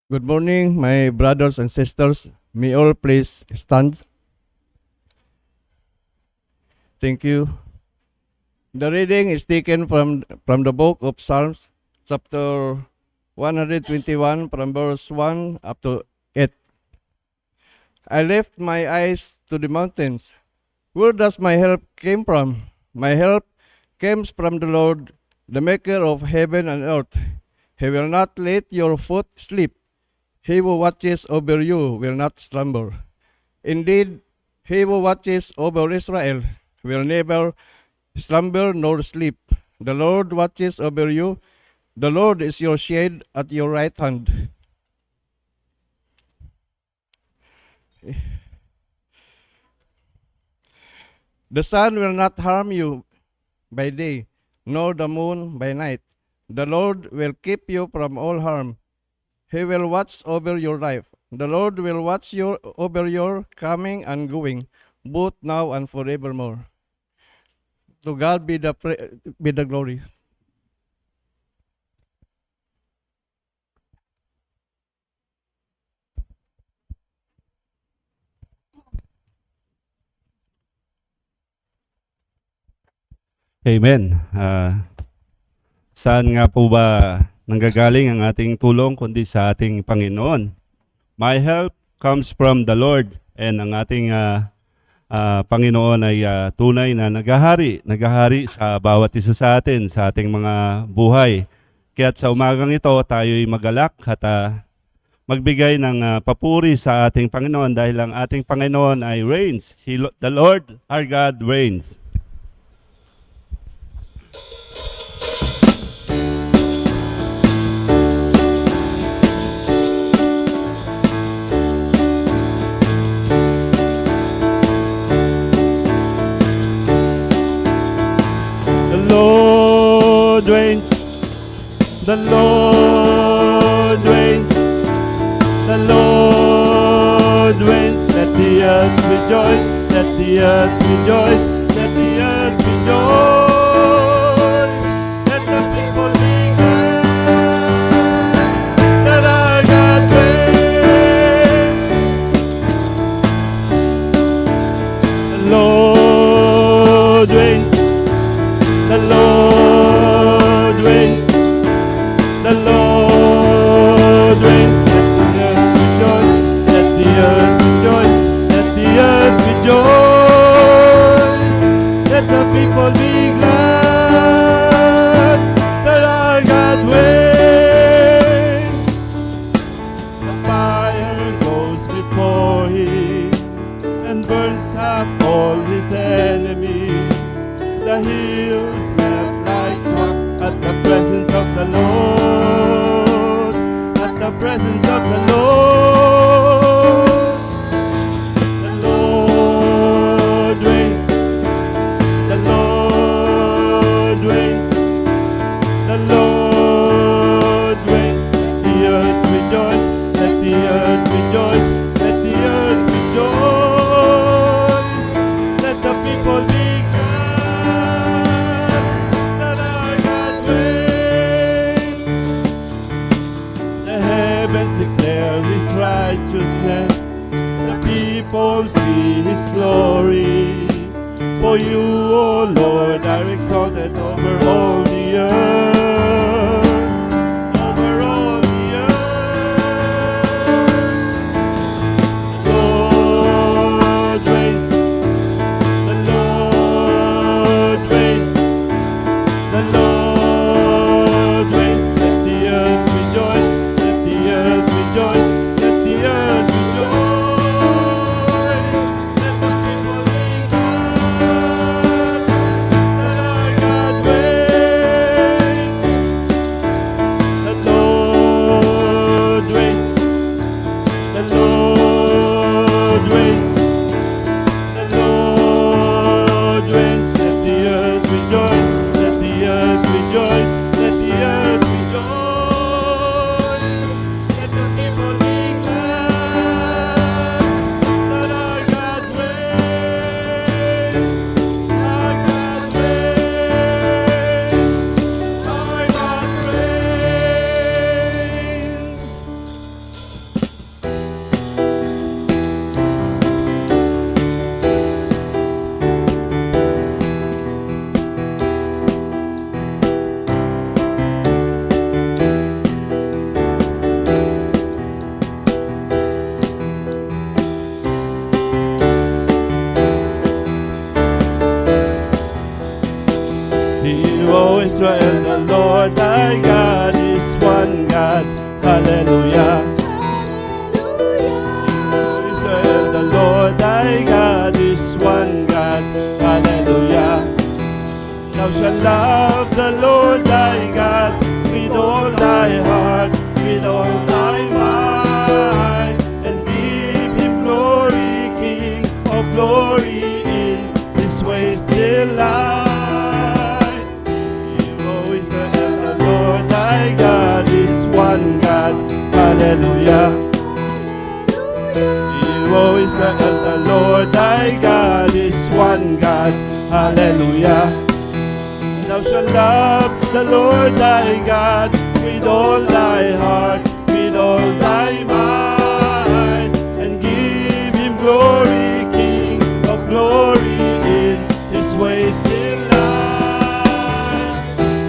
Good morning, my brothers and sisters. May all please stand. Thank you. The reading is taken from the book of Psalms, chapter 121, from verse 1 up to 8. I lift my eyes to the mountains. Where does my help came from? My help comes from the Lord, the maker of heaven and earth. He will not let your foot slip. He who watches over you will not slumber. Indeed, he who watches over Israel will never slumber nor sleep. The Lord watches over you. The Lord is your shade at your right hand. The sun will not harm you by day, nor the moon by night. The Lord will keep you from all harm. He will watch over your life. The Lord will watch over your coming and going, both now and forevermore. To God be the glory. Amen. Saan nga po ba nanggagaling ang ating tulong kundi sa ating Panginoon? My help comes from the Lord, and ang ating Panginoon ay tunay na naghahari sa bawat isa sa atin, sa ating mga buhay. Kaya't sa umagang ito, tayo'y magalak at magbigay ng papuri sa ating Panginoon dahil ang ating Panginoon ay reigns. The Lord, our God, reigns. Lord reigns, the Lord reigns, the Lord reigns. Let the earth rejoice, let the earth rejoice, let the earth rejoice. Let the people be glad that our God reigns. The Lord reigns. The Lord reigns, the Lord reigns. Let the earth rejoice, let the earth rejoice, let the earth rejoice. Let the people be glad that our God reigns. The fire goes before him and burns up all his enemies. The hills melt like wax at the presence of the Lord, at the presence of the Lord. The Lord reigns, the Lord reigns, the Lord reigns. Let the earth rejoice, let the earth rejoice, let the earth rejoice. Let the people be declare his righteousness, the people see his glory. For you, O Lord, are exalted over all the earth, over all the earth. The Lord reigns, the Lord reigns, the Lord reigns. Let the earth rejoice, let the earth rejoice, let the earth rejoice. Let the people be glad that our God reigns. love the Lord thy God with all thy heart, with all thy mind, and give him glory, King of glory, in his ways delight. You always the Lord thy God is one God. Hallelujah. You always the Lord thy God is one God. Hallelujah. Thou shalt love the Lord thy God with all thy heart, with all thy mind, and give him glory, King of glory, in his ways delight.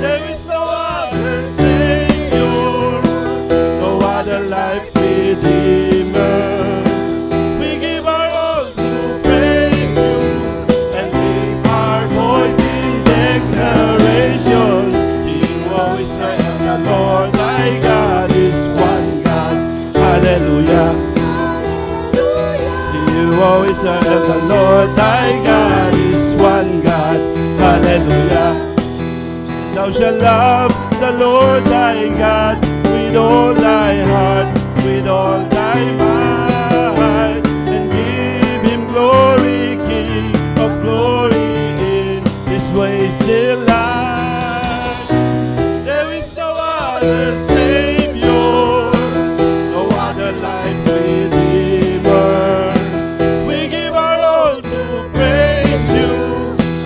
There is no other Savior, no other life redeemer. We give our all to praise you and lift our voice in declaration. You always say the Lord thy God is one God. Hallelujah. You always say the Lord thy God is one God. Hallelujah. Thou shalt love the Lord thy God with all thy heart, with all thy mind, and give him glory, King of glory, in his ways delight. There is no other Savior, no other life redeemer. We give our all to praise you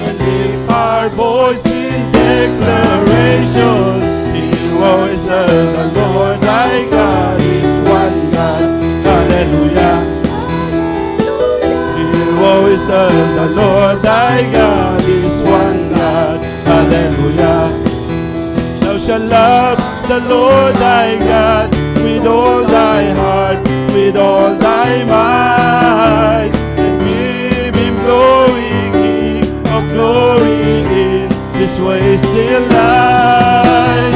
and lift our voice in declaration. You always serve the Lord thy God is one God. Hallelujah. You always serve the Lord thy God is one God. Hallelujah. Thou shalt love the Lord thy God with all thy heart, with all thy might, and give him glory, King of glory, in his ways delight.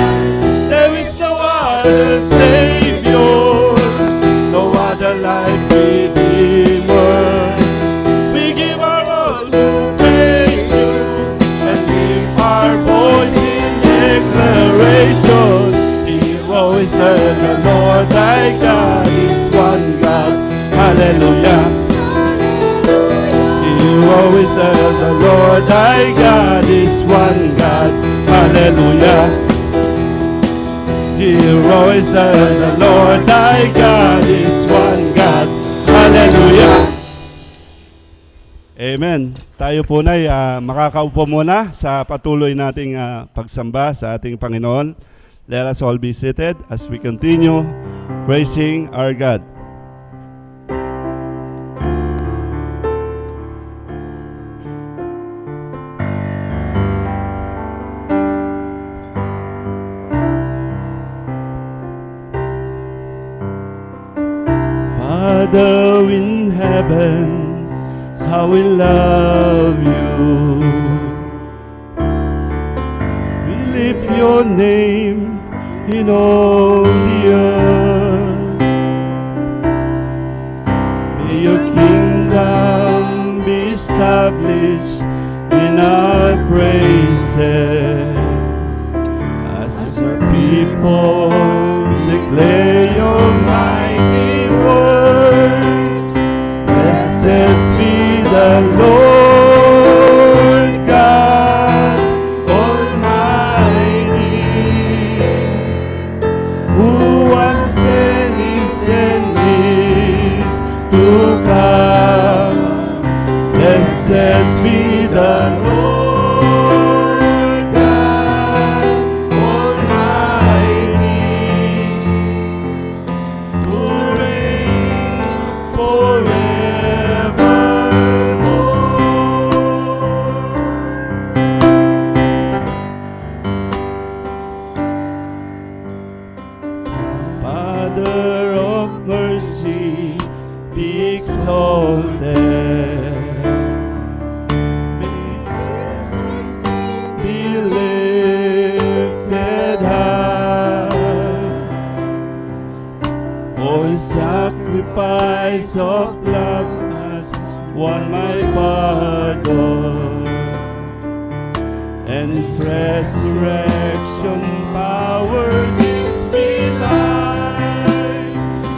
There is no other Savior, no other life redeemer. We give our all to praise you and lift our voice in declaration. You always serve the Lord thy God is one God. Hallelujah. You always serve the Lord thy God is one God. Hallelujah. You always serve the Lord thy God is one God. Hallelujah. Amen. Tayo po na makakaupo muna sa patuloy nating pagsamba sa ating Panginoon. Let us all be seated as we continue praising our God. Father in heaven, how we love you. We lift your name in all the earth. May your kingdom be established in our praises as your people declare your mighty works. Blessed be the Lord God Almighty, who was and is to come. Blessed be the Lord God Almighty, who reigns forevermore. Father of mercy, be exalted. Be lifted high. For his sacrifice of love has won my pardon. and His resurrection power gives me life.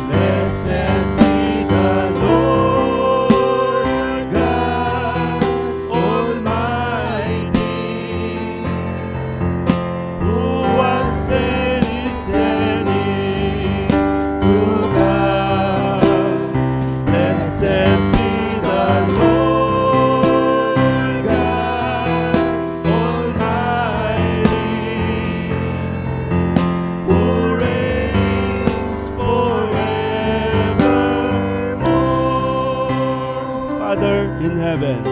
Blessed be the Lord God Almighty, who was sent His enemies to God. Blessed be the Lord God Almighty, who reigns forevermore. Father in heaven,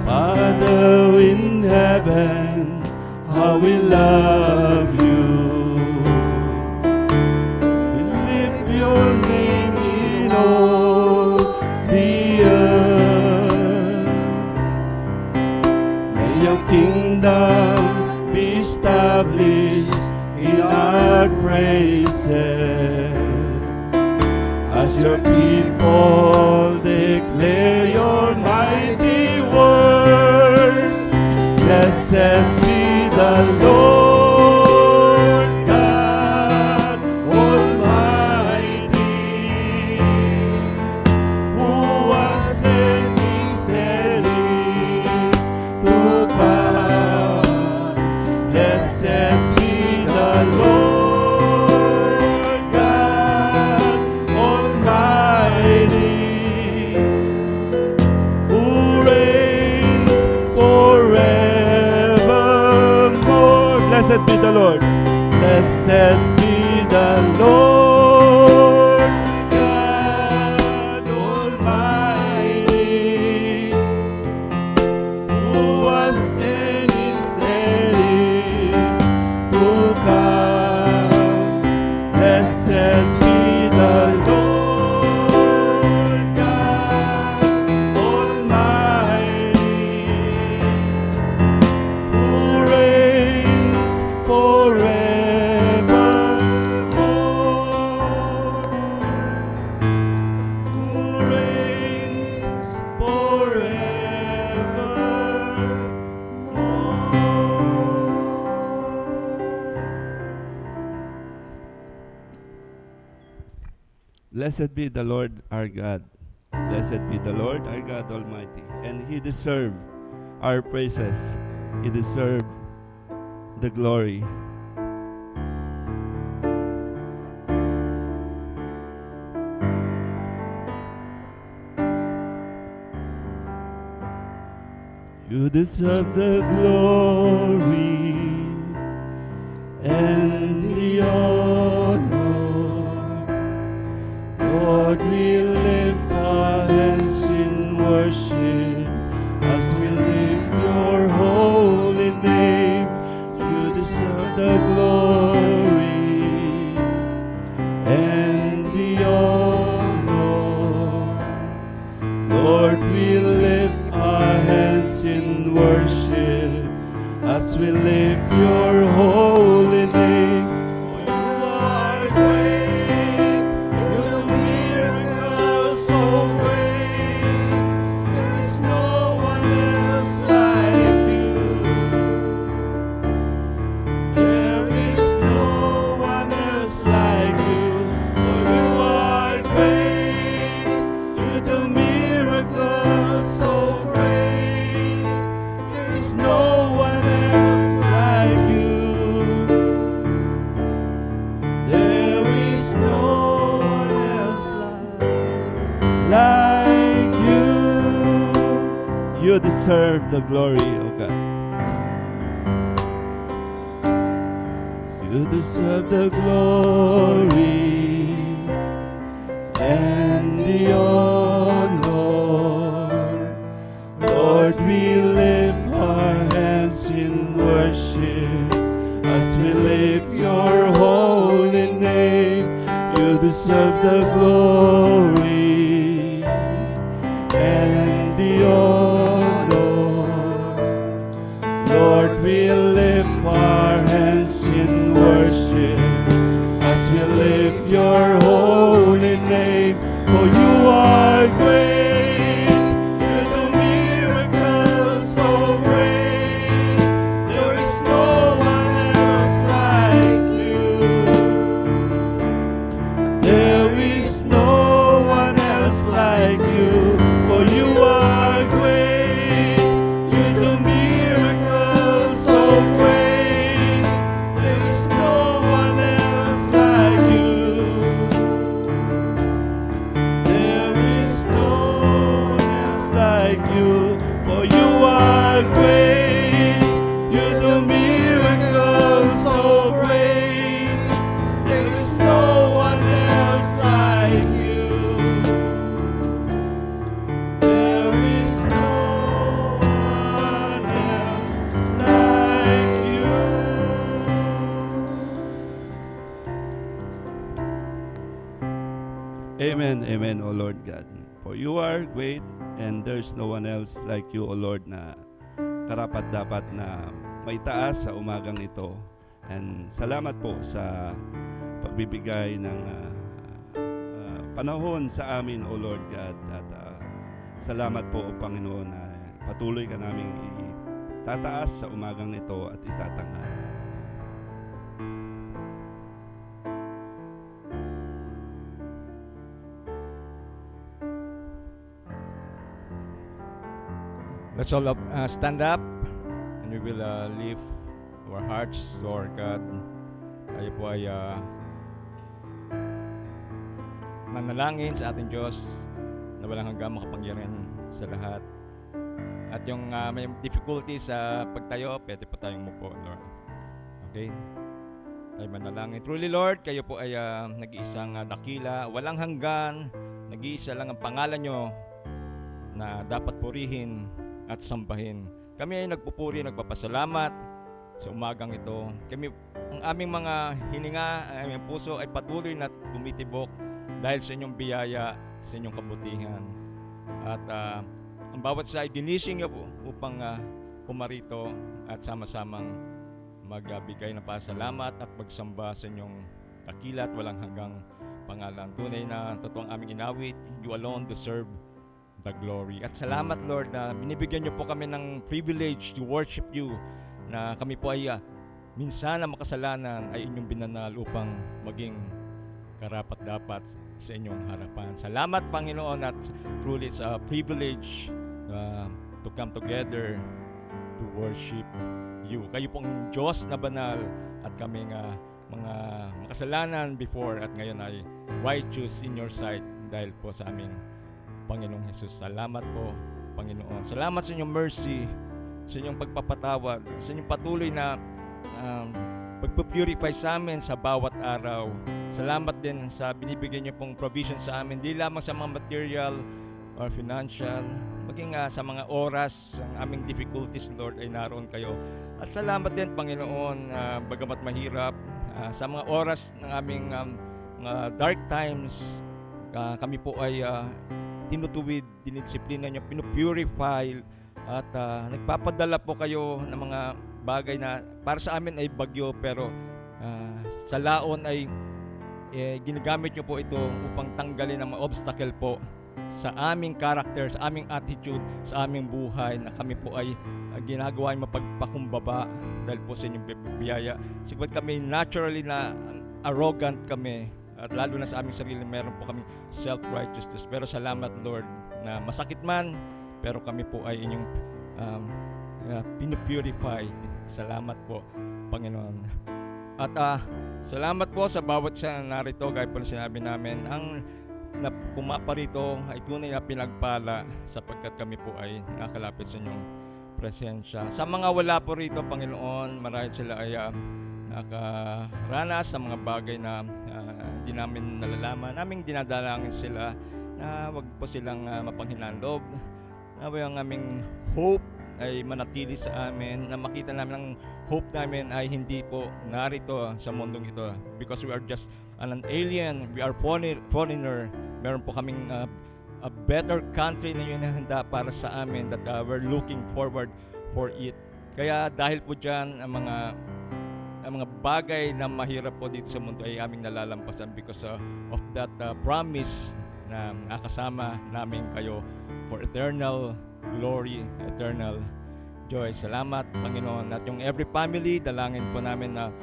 Father in heaven, how we love you. We lift your name in all the earth. May your kingdom be established in our praises, as your people declare your mighty words. Blessed be the Lord God Almighty, who was sent His enemies to God. Blessed be the Lord God Almighty, who reigns forevermore. Blessed be the Lord. Blessed be the Lord God Almighty, who was sent His enemies to God. Blessed be the Lord God Almighty, who reigns forevermore. Who reigns forevermore. Blessed be the Lord our God. Blessed be the Lord our God Almighty. And He deserves our praises. He deserves the glory. You deserve the glory and the honor. Lord, we lift our hands in worship as we lift your holy name. You deserve the glory and the honor. Lord, we lift our hands in worship as we lift your holy name. For you are great, you do miracles so great. There is no one else like you. There is no one else like you. For you are great, you do miracles so great. There is no one else like you. There is no one else like you. You deserve the glory, oh God. You deserve the glory and the honor. Lord, we lift our hands in worship as we lift your holy name. You deserve the glory and the honor. Lord, we lift our hands in worship as we lift your holy name. For you are great, no one else like you. There is no one else like you. For you are great. You do miracles so great. There is no one else like you. There is no one else like you. Amen, amen, O Lord God. For you are great and there's no one else like you, O Lord, na karapat-dapat na may taas sa umagang ito. And salamat po sa pagbibigay ng panahon sa amin, O Lord God. At salamat po, O Panginoon, na patuloy ka naming itataas sa umagang ito at itatangal. Let's all stand up and we will lift our hearts to our God. Tayo po ay manalangin sa ating Diyos na walang hanggang makapangyarihan sa lahat. At yung may difficulty sa pagtayo, pwede po tayong umupo, Lord. Okay? Tayo manalangin. Truly, Lord, kayo po ay nag-iisang dakila, walang hanggan, nag-iisa lang ang pangalan nyo na dapat purihin at sambahin. Kami ay nagpupuri, nagpapasalamat sa umagang ito. Kami, ang aming mga hininga, aming puso ay patuloy na tumitibok dahil sa inyong biyaya, sa inyong kabutihan. At ang bawat sa ginising niyo po upang pumarito at sama-samang magbigay ng pasalamat at magsamba sa inyong dakila at walang hanggang pangalan. Tunay na totoong aming inawit, you alone deserve the glory. At salamat, Lord, na binibigyan niyo po kami ng privilege to worship you, na kami po ay minsan na makasalanan ay inyong binanal upang maging karapat-dapat sa inyong harapan. Salamat, Panginoon, at truly it's a privilege to come together to worship you. Kayo pong Diyos na banal at kaming mga makasalanan before at ngayon ay righteous in your sight dahil po sa aming Panginoong Jesus. Salamat po, Panginoon. Salamat sa inyong mercy, sa inyong pagpapatawad, sa inyong patuloy na pagpupurify sa amin sa bawat araw. Salamat din sa binibigyan niyo pong provision sa amin, di lamang sa mga material or financial, maging sa mga oras, ang aming difficulties, Lord, ay naroon kayo. At salamat din, Panginoon, bagamat mahirap, sa mga oras ng aming mga dark times, kami po ay tinutuwid, dinidisiplina niyo, pinupurify at nagpapadala po kayo ng mga bagay na para sa amin ay bagyo pero sa laon ay ginagamit niyo po ito upang tanggalin ang mga obstacle po sa aming character, sa aming attitude, sa aming buhay na kami po ay ginagawa yung mapagpakumbaba dahil po sa inyong biyaya. Siguro kami naturally na arrogant kami. At lalo na sa aming sarili, meron po kami self-righteousness. Pero salamat, Lord, na masakit man, pero kami po ay inyong pinupurify. Salamat po, Panginoon. At salamat po sa bawat siya narito, gaya po na sinabi namin, ang pumaparito ay tunay na pinagpala sapagkat kami po ay nakalapit sa inyong presensya. Sa mga wala po rito, Panginoon, marahil sila ay nakaranas sa mga bagay na hindi namin nalalaman. Naming dinadalangin sila na wag po silang mapanghinaan loob. Na yung aming hope ay manatili sa amin, na makita namin ang hope namin ay hindi po narito sa mundong ito. Because we are just an alien, we are foreigner. Meron po kaming a better country na yun na handa para sa amin that we're looking forward for it. Kaya dahil po dyan, ang mga bagay na mahirap po dito sa mundo ay aming nalalampasan because of that promise na nakasama namin kayo for eternal glory, eternal joy. Salamat, Panginoon. At yung every family, dalangin po namin na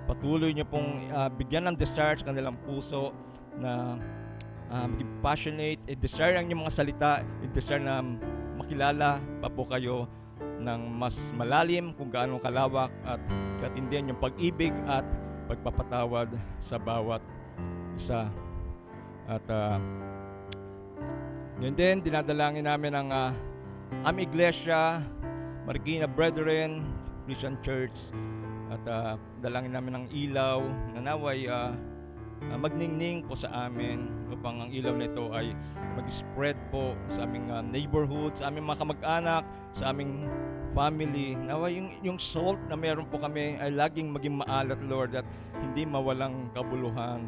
patuloy niyo pong bigyan ng desire sa kanilang puso na maging passionate, i-desire ang inyong mga salita, i-desire na makilala pa po kayo ng mas malalim kung gaano kalawak at katindihan yung pag-ibig at pagpapatawad sa bawat isa. At yun din, dinadalangin namin ang aming iglesia, Marikina Brethren Christian Church, at dalangin namin ang ilaw na naway magningning po sa amin upang ang ilaw nito ay mag-spread po sa aming neighborhood, sa aming mga kamag-anak, sa aming family. Naway yung salt na meron po kami ay laging maging maalat, Lord, at hindi mawalang kabuluhan.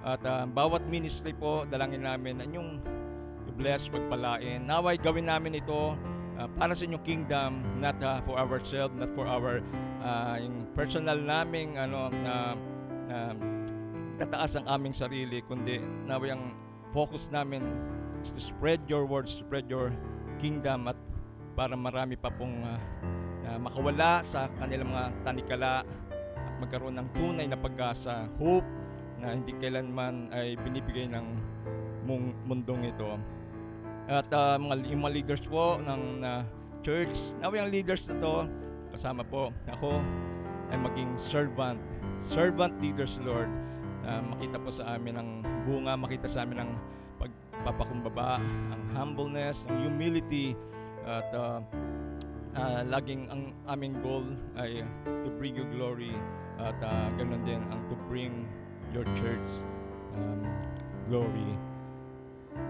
At bawat ministry po, dalangin namin ang yung bless, pagpalain. Naway gawin namin ito para sa inyong kingdom, not for ourselves, not for our yung personal naming tataas ang aming sarili, kundi naway ang focus namin is to spread your words, spread your kingdom, at para marami pa pong makawala sa kanilang mga tanikala at magkaroon ng tunay na pag-asa, hope na hindi kailanman ay binibigay ng mundong ito. At yung mga leaders po ng church, naway ang leaders na to, kasama po ako, ay maging servant leaders, Lord. Makita po sa amin ang bunga, makita sa amin ang pagpapakumbaba, ang humbleness, ang humility, at laging ang aming goal ay to bring you glory, at ganun din ang to bring your church glory.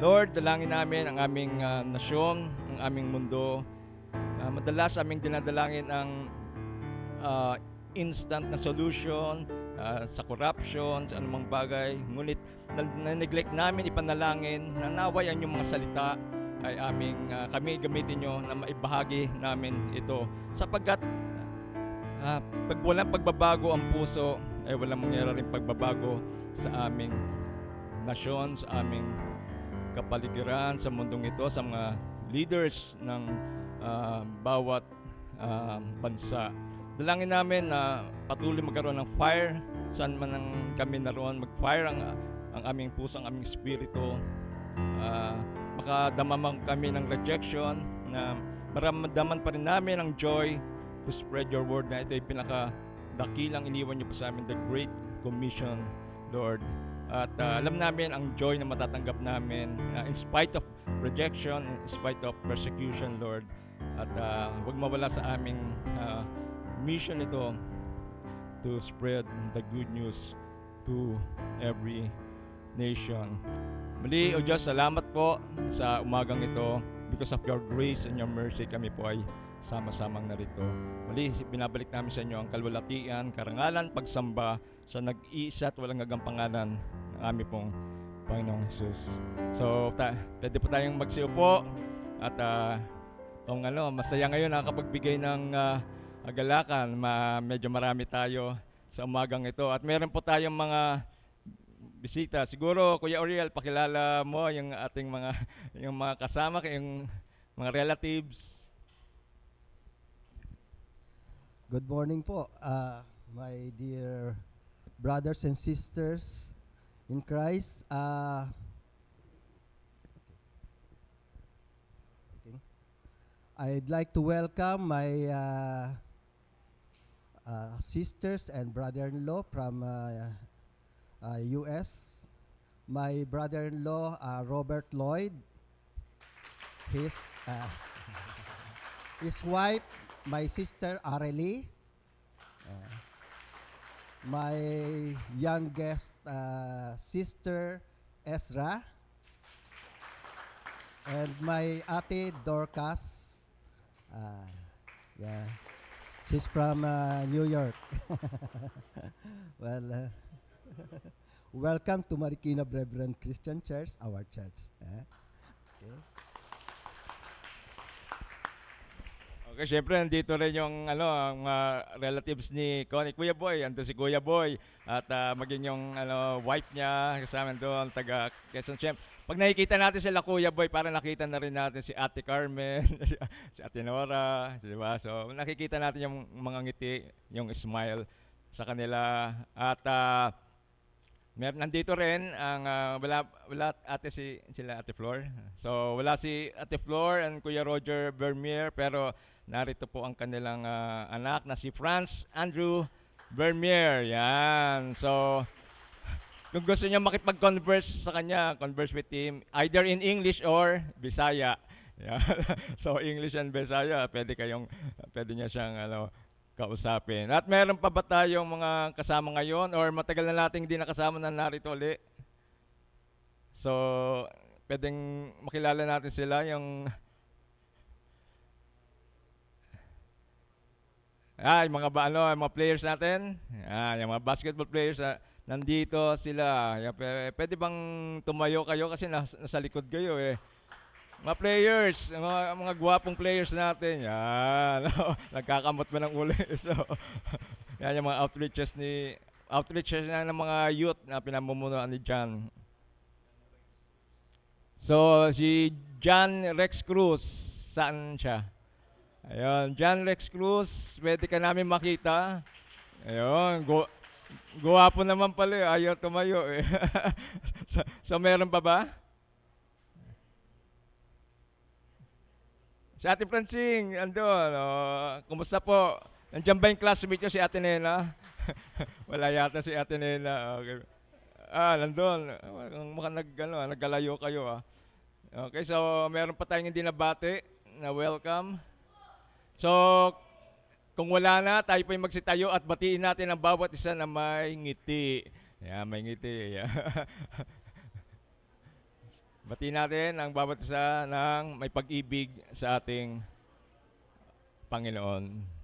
Lord, dalangin namin ang aming nasyon, ang aming mundo. Madalas aming dinadalangin ang instant na solution sa corruption, sa anumang bagay. Ngunit na-neglect namin ipanalangin na naway ang inyong mga salita ay kami gamitin nyo na maibahagi namin ito. Sapagkat pag walang pagbabago ang puso, ay walang mangyayaring pagbabago sa aming nasyon, sa aming kapaligiran, sa mundong ito, sa mga leaders ng bawat bansa. Dalangin namin na patuloy magkaroon ng fire, saan man kami naroon, mag-fire ang aming puso, ang aming espiritu. Makadama kami ng rejection, na maramdaman pa rin namin ang joy to spread your word, na ito ay pinakadakilang iniwan niyo pa sa amin, the Great Commission, Lord. At alam namin ang joy na matatanggap namin in spite of rejection, in spite of persecution, Lord. At huwag mawala sa aming mission ito to spread the good news to every nation. Muli, O Diyos, salamat po sa umagang ito. Because of your grace and your mercy, kami po ay sama-samang narito. Muli, binabalik namin sa inyo ang kalwalatian, karangalan, pagsamba sa nag-iisa at walang hanggang pangalan ng aming pong Panginoong Jesus. So, pwede po tayong magsiupo. At kung masaya ngayon nakapagbigay ng agalakan, medyo marami tayo sa umagang ito. At meron po tayong mga bisita. Siguro, Kuya Oriel, pakilala mo yung ating yung mga kasama, yung mga relatives. Good morning po, my dear brothers and sisters in Christ. I'd like to welcome my sisters and brother-in-law from U.S. My brother-in-law, Robert Lloyd, his wife, my sister Arely, my youngest sister Ezra, and my ate Dorcas. Yeah, she's from New York. Well, welcome to Marikina Brethren Christian Church, our church. Okay. Okay, syempre nandito rin yung ang relatives ni Connie, Kuya Boy, ando si Kuya Boy, at maging yung wife niya kasama doon, taga Quezon. Pag nakikita natin sila Kuya Boy, para nakita na rin natin si Ate Carmen, si Ate Nora, diba? So nakikita natin yung mga ngiti, yung smile sa kanila. At nandito rin ang wala sila Ate Flor. So wala si Ate Flor and Kuya Roger Vermeer, pero narito po ang kanilang anak na si Franz Andrew Vermeer. Yan. So, kung gusto niyo makipag-converse sa kanya, converse with him either in English or Bisaya. Yeah. So English and Bisaya, pwede niya siyang kausapin. At meron pa ba tayong mga kasama ngayon or matagal na nating hindi nakasama na narito uli? So, pwedeng makilala natin sila yung yung mga players natin. Yung mga basketball players nandito sila. Pwede bang tumayo kayo kasi nasa likod kayo eh. Mga players, mga gwapong players natin. Yan. Nagkakamot ba ng uli? So, yan yung mga outreaches na ng mga youth na pinamumunuan ni John. So, si John Rex Cruz, saan siya? Ayun, John Rex Cruz, pwede ka namin makita. Ayun, guwapo naman pala eh, ayaw tumayo eh. So, meron pa ba? Si Ate Francine, andun. Kumusta po? Nandiyan ba yung classmate nyo si Ate Nena? Wala yata si Ate Nena. Okay. Nandun. Mukhang naggalayo kayo ah. Okay, so meron pa tayong hindi nabati na welcome. So, kung wala na, tayo po yung magsitayo at batiin natin ang bawat isa na may ngiti. Yan, may ngiti. Yan. Batiin natin ang bawat isa ng may pag-ibig sa ating Panginoon.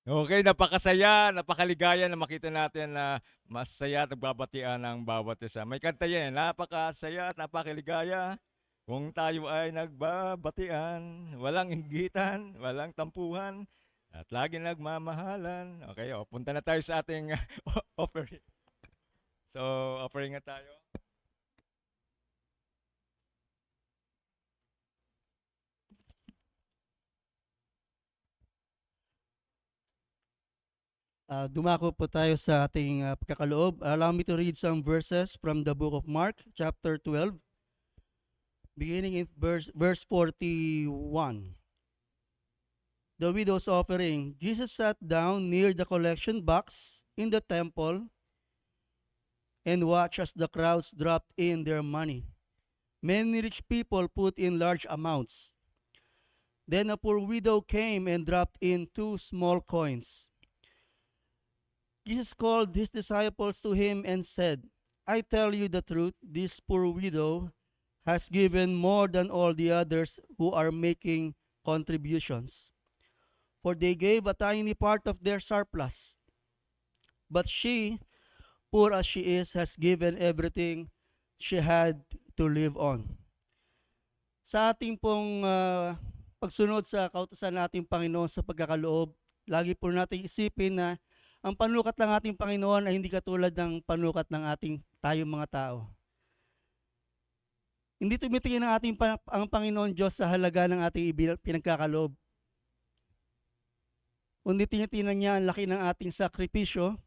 Okay, napakasaya, napakaligaya na makita natin na masaya at nagbabatian ng bawat isa. May kanta yan, napakasaya at napakaligaya kung tayo ay nagbabatian, walang inggitan, walang tampuhan, at lagi nagmamahalan. Okay, punta na tayo sa ating offering. So, offering na tayo. Dumako po tayo sa ating pagkakaloob. Allow me to read some verses from the book of Mark, chapter 12, beginning in verse 41. The widow's offering. Jesus sat down near the collection box in the temple and watched as the crowds dropped in their money. Many rich people put in large amounts. Then a poor widow came and dropped in 2 small coins. Jesus called his disciples to him and said, I tell you the truth, this poor widow has given more than all the others who are making contributions. For they gave a tiny part of their surplus. But she, poor as she is, has given everything she had to live on. Sa ating pong pagsunod sa kautusan nating Panginoon sa pagkakaloob, lagi po nating isipin na ang panukat ng ating Panginoon ay hindi katulad ng panukat ng tayong mga tao. Hindi tumitingin ang Panginoon Diyos sa halaga ng ating pinagkakaloob. Kundi tinitingnan niya ang laki ng ating sakripisyo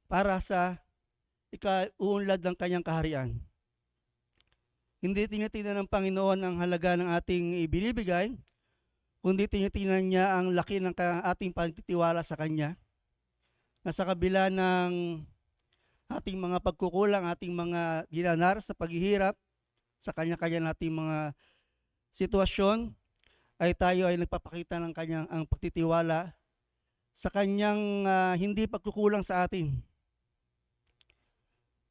para sa ikauunlad ng kanyang kaharian. Hindi tinitingnan ng Panginoon ang halaga ng ating ibinibigay, kundi tinitingnan niya ang laki ng ating pagtitiwala sa Kanya, na sa kabila ng ating mga pagkukulang, ating mga dinanaras na paghihirap, sa kanya-kanya nating mga sitwasyon, ay tayo ay nagpapakita ng kanyang ang pagtitiwala sa kanyang hindi pagkukulang sa atin.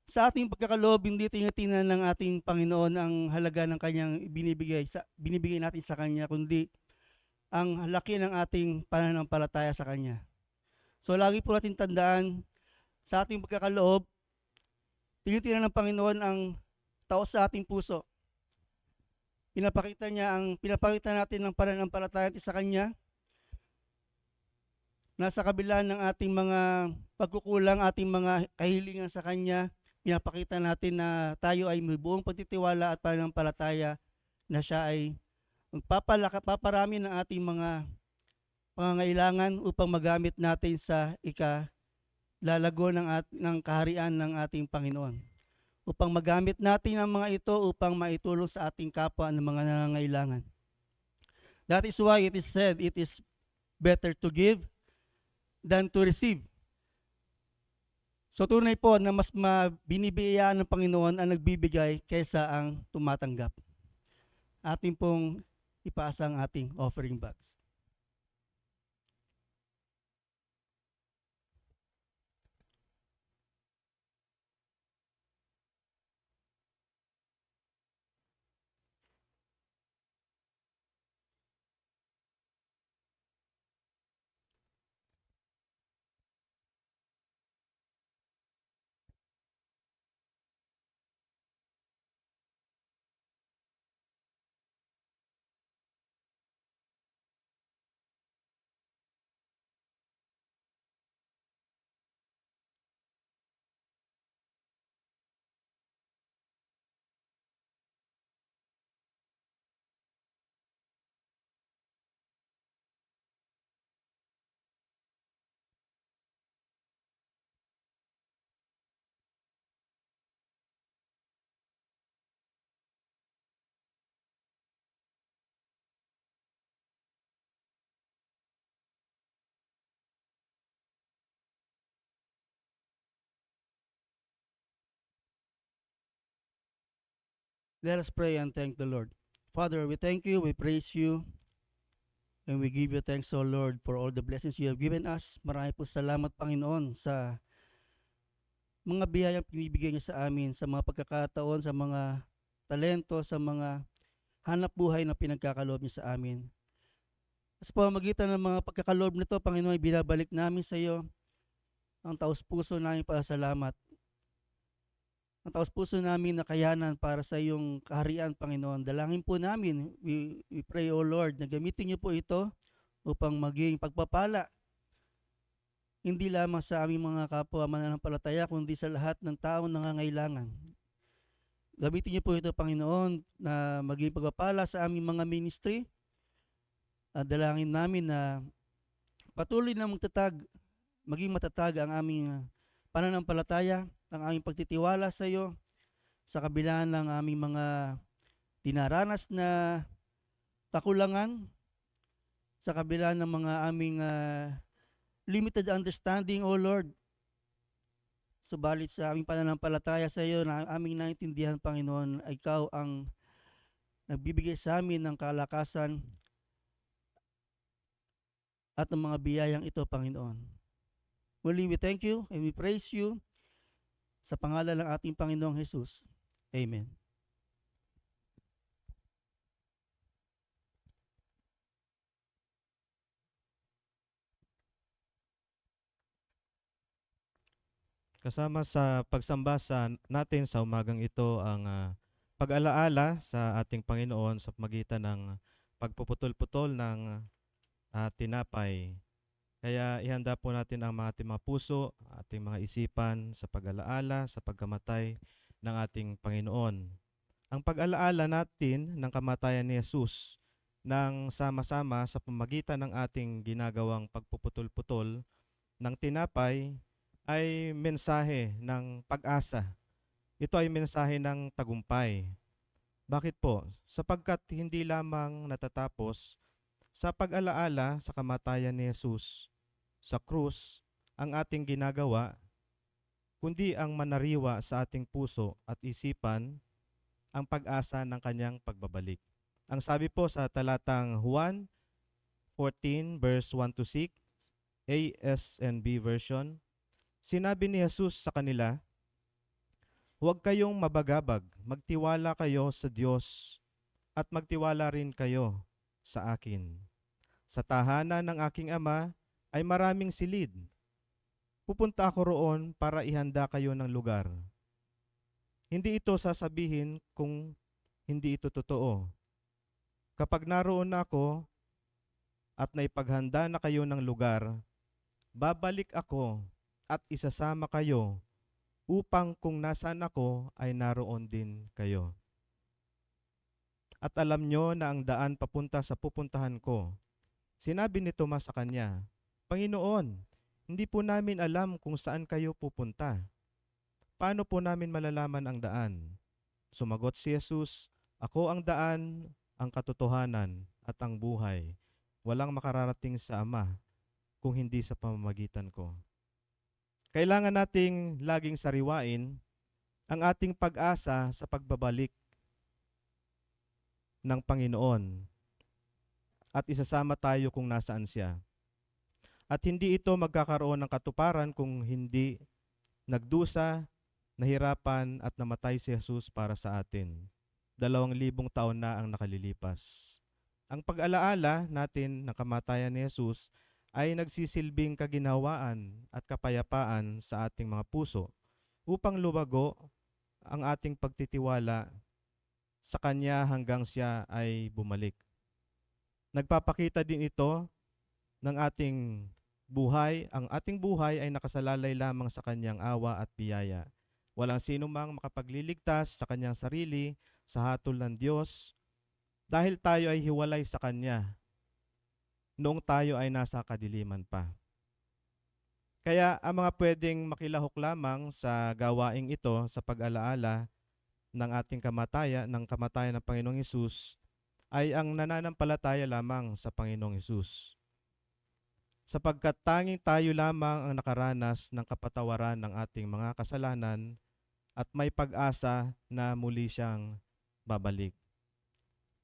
Sa ating pagkakaloob, hindi tinitingnan ng ating Panginoon ang halaga ng kanyang binibigay natin sa Kanya, kundi ang laki ng ating pananampalataya sa Kanya. So lagi po natin tandaan, sa ating pagkakaloob, tinitingnan ng Panginoon ang tao sa ating puso. Pinapakita natin ng pananampalataya natin sa Kanya, na sa kabila ng ating mga pagkukulang, ating mga kahilingan sa Kanya, pinapakita natin na tayo ay may buong pagtitiwala at pananampalataya na siya ay paparami ng ating mga pangangailangan upang magamit natin sa ikalalago ng kaharian ng ating Panginoon. Upang magamit natin ang mga ito upang maitulong sa ating kapwa ng mga nangangailangan. That is why it is said, it is better to give than to receive. So tunay po na mas binibigyan ng Panginoon ang nagbibigay kaysa ang tumatanggap. Ating pong ipasa ang ating offering bags. Let us pray and thank the Lord. Father, we thank you, we praise you, and we give you thanks, O Lord, for all the blessings you have given us. Marami po salamat, Panginoon, sa mga biyayang pinibigay niyo sa amin, sa mga pagkakataon, sa mga talento, sa mga hanap buhay na pinagkakaloob niyo sa amin. Sa pamamagitan ng mga pagkakaloob nito, Panginoon, binabalik namin sa iyo ang taos-puso namin pasalamat. Ang taos-puso namin na kayanan para sa iyong kaharian, Panginoon. Dalangin po namin, we pray, O Lord, na gamitin niyo po ito upang maging pagpapala, hindi lamang sa aming mga kapwa mananampalataya, kundi sa lahat ng taong nangangailangan. Gamitin niyo po ito, Panginoon, na maging pagpapala sa aming mga ministry. At dalangin namin na patuloy na maging matatag ang aming pananampalataya, ang aming pagtitiwala sa iyo sa kabila ng aming mga dinaranas na kakulangan, sa kabila ng mga aming limited understanding, O Lord. Subalit sa aming pananampalataya sa iyo, na aming naintindihan, Panginoon, ay ikaw ang nagbibigay sa amin ng kalakasan at ng mga biyayang ito, Panginoon. Muli, we thank you and we praise you sa pangalan ng ating Panginoong Jesus. Amen. Kasama sa pagsamba natin sa umagang ito ang pag-alaala sa ating Panginoon sa pamagitan ng pagpuputol-putol ng tinapay. Kaya ihanda po natin ang ating mga puso, ating mga isipan sa pag-alaala, sa pagkamatay ng ating Panginoon. Ang pag-alaala natin ng kamatayan ni Jesus nang sama-sama sa pamagitan ng ating ginagawang pagpuputol-putol ng tinapay ay mensahe ng pag-asa. Ito ay mensahe ng tagumpay. Bakit po? Sapagkat hindi lamang natatapos sa pag-alaala sa kamatayan ni Jesus sa krus ang ating ginagawa, kundi ang manariwa sa ating puso at isipan ang pag-asa ng kanyang pagbabalik. Ang sabi po sa talatang Juan 14 verse 1 to 6, ASNB version, sinabi ni Jesus sa kanila, "Huwag kayong mabagabag, magtiwala kayo sa Diyos at magtiwala rin kayo sa akin. Sa tahanan ng aking ama ay maraming silid. Pupunta ako roon para ihanda kayo ng lugar. Hindi ito sasabihin kung hindi ito totoo. Kapag naroon na ako at naipaghanda na kayo ng lugar, babalik ako at isasama kayo upang kung nasaan ako ay naroon din kayo. At alam nyo na ang daan papunta sa pupuntahan ko." Sinabi ni Tomas sa kanya, "Panginoon, hindi po namin alam kung saan kayo pupunta. Paano po namin malalaman ang daan?" Sumagot si Jesus, "Ako ang daan, ang katotohanan at ang buhay. Walang makararating sa Ama kung hindi sa pamamagitan ko." Kailangan nating laging sariwain ang ating pag-asa sa pagbabalik ng Panginoon at isasama tayo kung nasaan siya. At hindi ito magkakaroon ng katuparan kung hindi nagdusa, nahirapan at namatay si Jesus para sa atin. 2,000 taon na ang nakalilipas. Ang pag-alaala natin ng kamatayan ni Jesus ay nagsisilbing kaginhawaan at kapayapaan sa ating mga puso upang lumago ang ating pagtitiwala sa Kanya hanggang siya ay bumalik. Nagpapakita din ito ng ating buhay. Ang ating buhay ay nakasalalay lamang sa Kanyang awa at biyaya. Walang sino mang makapagliligtas sa kanyang sarili sa hatol ng Diyos dahil tayo ay hiwalay sa Kanya noong tayo ay nasa kadiliman pa. Kaya ang mga pwedeng makilahok lamang sa gawaing ito sa pag-alaala ng ating kamatayan, ng kamatayan ng Panginoong Hesus, ay ang nananampalataya lamang sa Panginoong Hesus. Sapagkat tanging tayo lamang ang nakaranas ng kapatawaran ng ating mga kasalanan at may pag-asa na muli siyang babalik.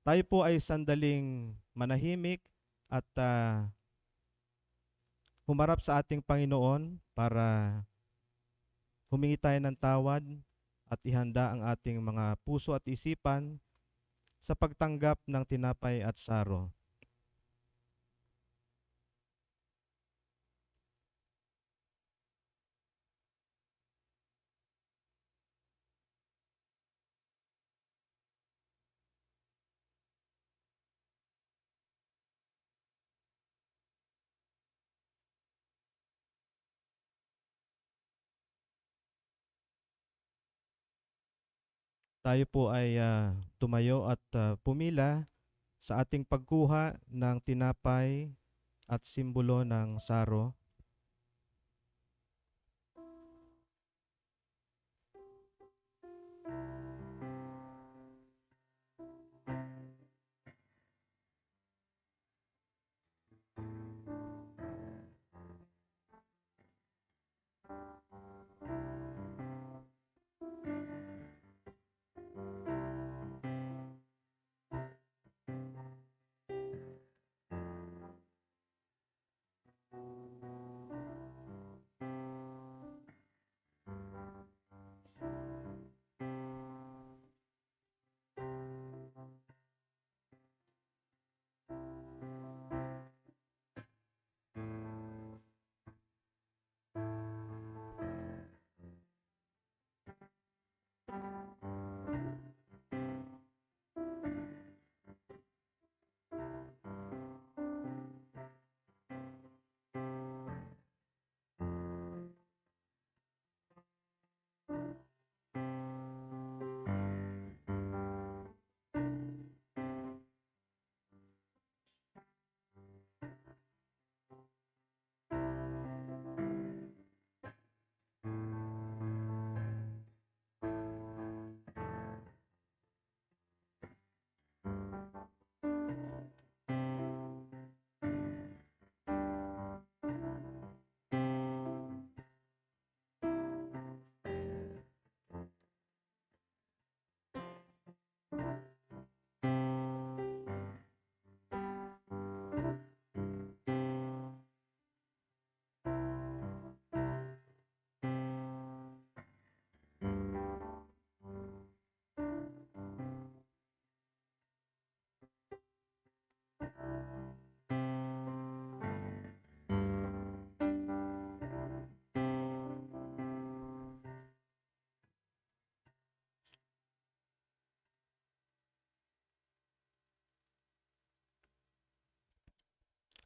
Tayo po ay sandaling manahimik at humarap sa ating Panginoon para humingi tayo ng tawad at ihanda ang ating mga puso at isipan sa pagtanggap ng tinapay at saro. Tayo po ay tumayo at pumila sa ating pagkuha ng tinapay at simbolo ng saro.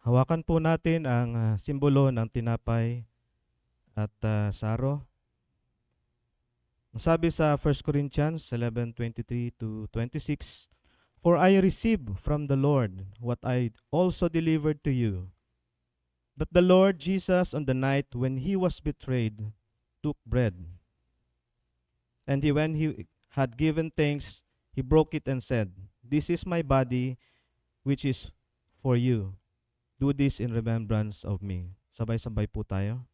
Hawakan po natin ang simbolo ng tinapay at saro. Ang sabi sa 1 Corinthians 11:23 to 26, "For I received from the Lord what I also delivered to you, that the Lord Jesus on the night when he was betrayed took bread. And when he had given thanks, he broke it and said, 'This is my body which is for you. Do this in remembrance of me.'" Sabay-sabay po tayo.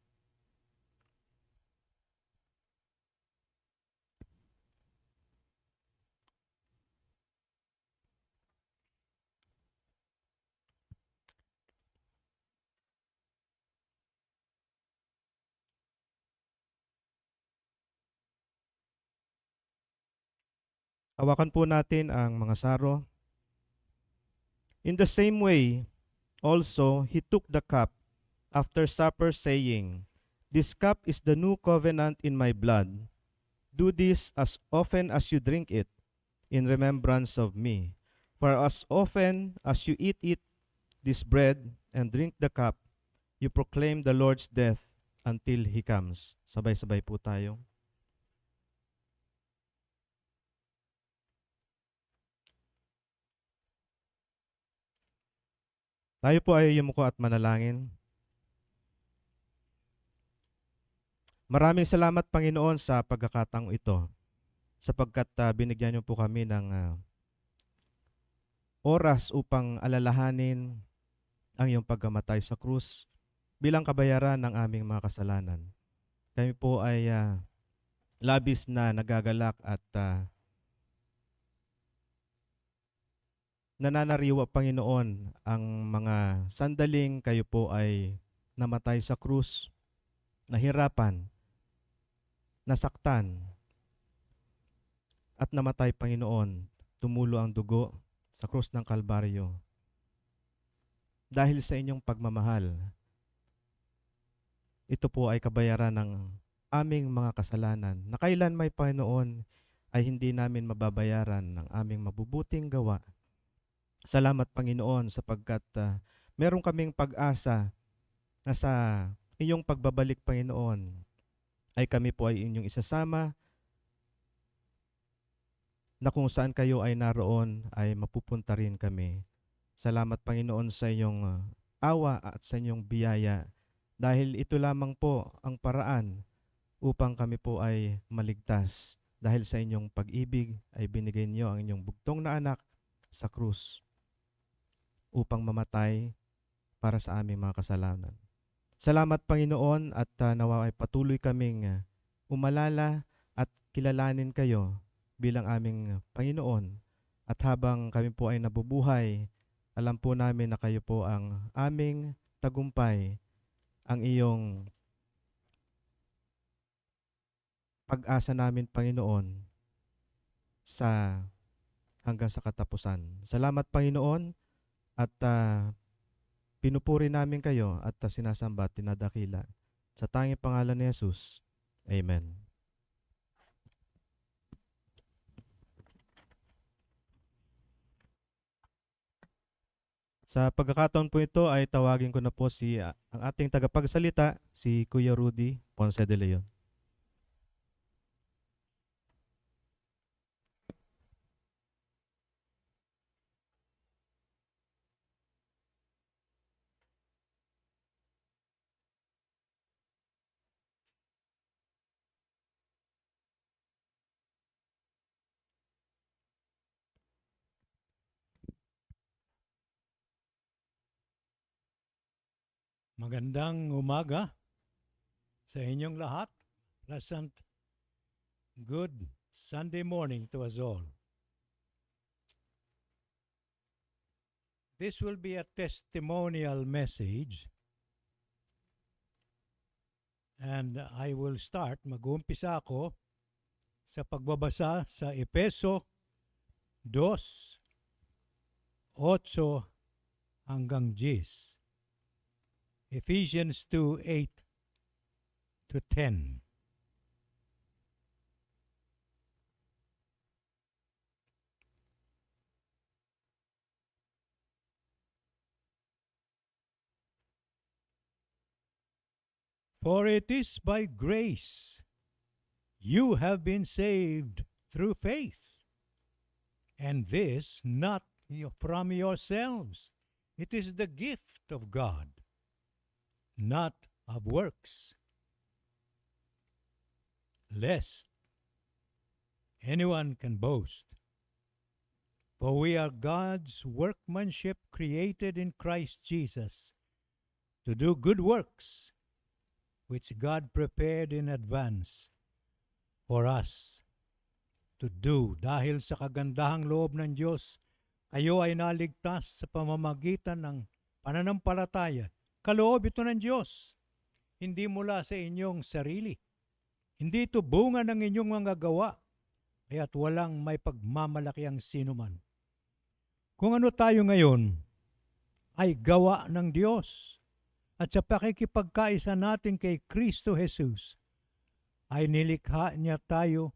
Hawakan po natin ang mga saro. In the same way, also, he took the cup after supper, saying, "This cup is the new covenant in my blood. Do this as often as you drink it, in remembrance of me. For as often as you eat this bread and drink the cup, you proclaim the Lord's death until He comes." Sabay-sabay po tayo. Tayo po ay yumuko at manalangin. Maraming salamat, Panginoon, sa pagkakataong ito, sapagkat binigyan niyo po kami ng oras upang alalahanin ang iyong pagkamatay sa krus bilang kabayaran ng aming mga kasalanan. Kami po ay labis na nagagalak at nananariwa, Panginoon, ang mga sandaling kayo po ay namatay sa krus, nahirapan, nasaktan, at namatay, Panginoon. Tumulo ang dugo sa krus ng Kalbaryo. Dahil sa inyong pagmamahal, ito po ay kabayaran ng aming mga kasalanan na kailan may, Panginoon, ay hindi namin mababayaran ng aming mabubuting gawa. Salamat, Panginoon, sapagkat meron kaming pag-asa na sa inyong pagbabalik, Panginoon, ay kami po ay inyong isasama, na kung saan kayo ay naroon ay mapupunta rin kami. Salamat, Panginoon, sa inyong awa at sa inyong biyaya, dahil ito lamang po ang paraan upang kami po ay maligtas. Dahil sa inyong pag-ibig ay binigay niyo ang inyong bugtong na anak sa krus upang mamatay para sa aming mga kasalanan. Salamat, Panginoon, at nawa ay patuloy kaming umalala at kilalanin kayo bilang aming Panginoon. At habang kami po ay nabubuhay, alam po namin na kayo po ang aming tagumpay, ang iyong pag-asa namin, Panginoon, sa hanggang sa katapusan. Salamat, Panginoon, at pinupuri namin kayo at sinasamba at tinadakila. Sa tanging pangalan ni Jesus. Amen. Sa pagkakataon po ito ay tawagin ko na po ang ating tagapagsalita, si Kuya Rudy Ponce de Leon. Magandang umaga sa inyong lahat. Pleasant, good Sunday morning to us all. This will be a testimonial message, and I will start, mag-uumpisa ako sa pagbabasa sa Efeso 2:8 hanggang 10. Ephesians 2:8 to 10. For it is by grace you have been saved through faith, and this not from yourselves. It is the gift of God, not of works, lest anyone can boast. For we are God's workmanship, created in Christ Jesus to do good works, which God prepared in advance for us to do. Dahil sa kagandahang loob ng Diyos, kayo ay naligtas sa pamamagitan ng pananampalataya. Kaloob ito ng Diyos, hindi mula sa inyong sarili. Hindi ito bunga ng inyong mga gawa, kaya't walang may pagmamalaki ang sinuman. Kung ano tayo ngayon, ay gawa ng Diyos. At sa pakikipagkaisa natin kay Kristo Jesus, ay nilikha niya tayo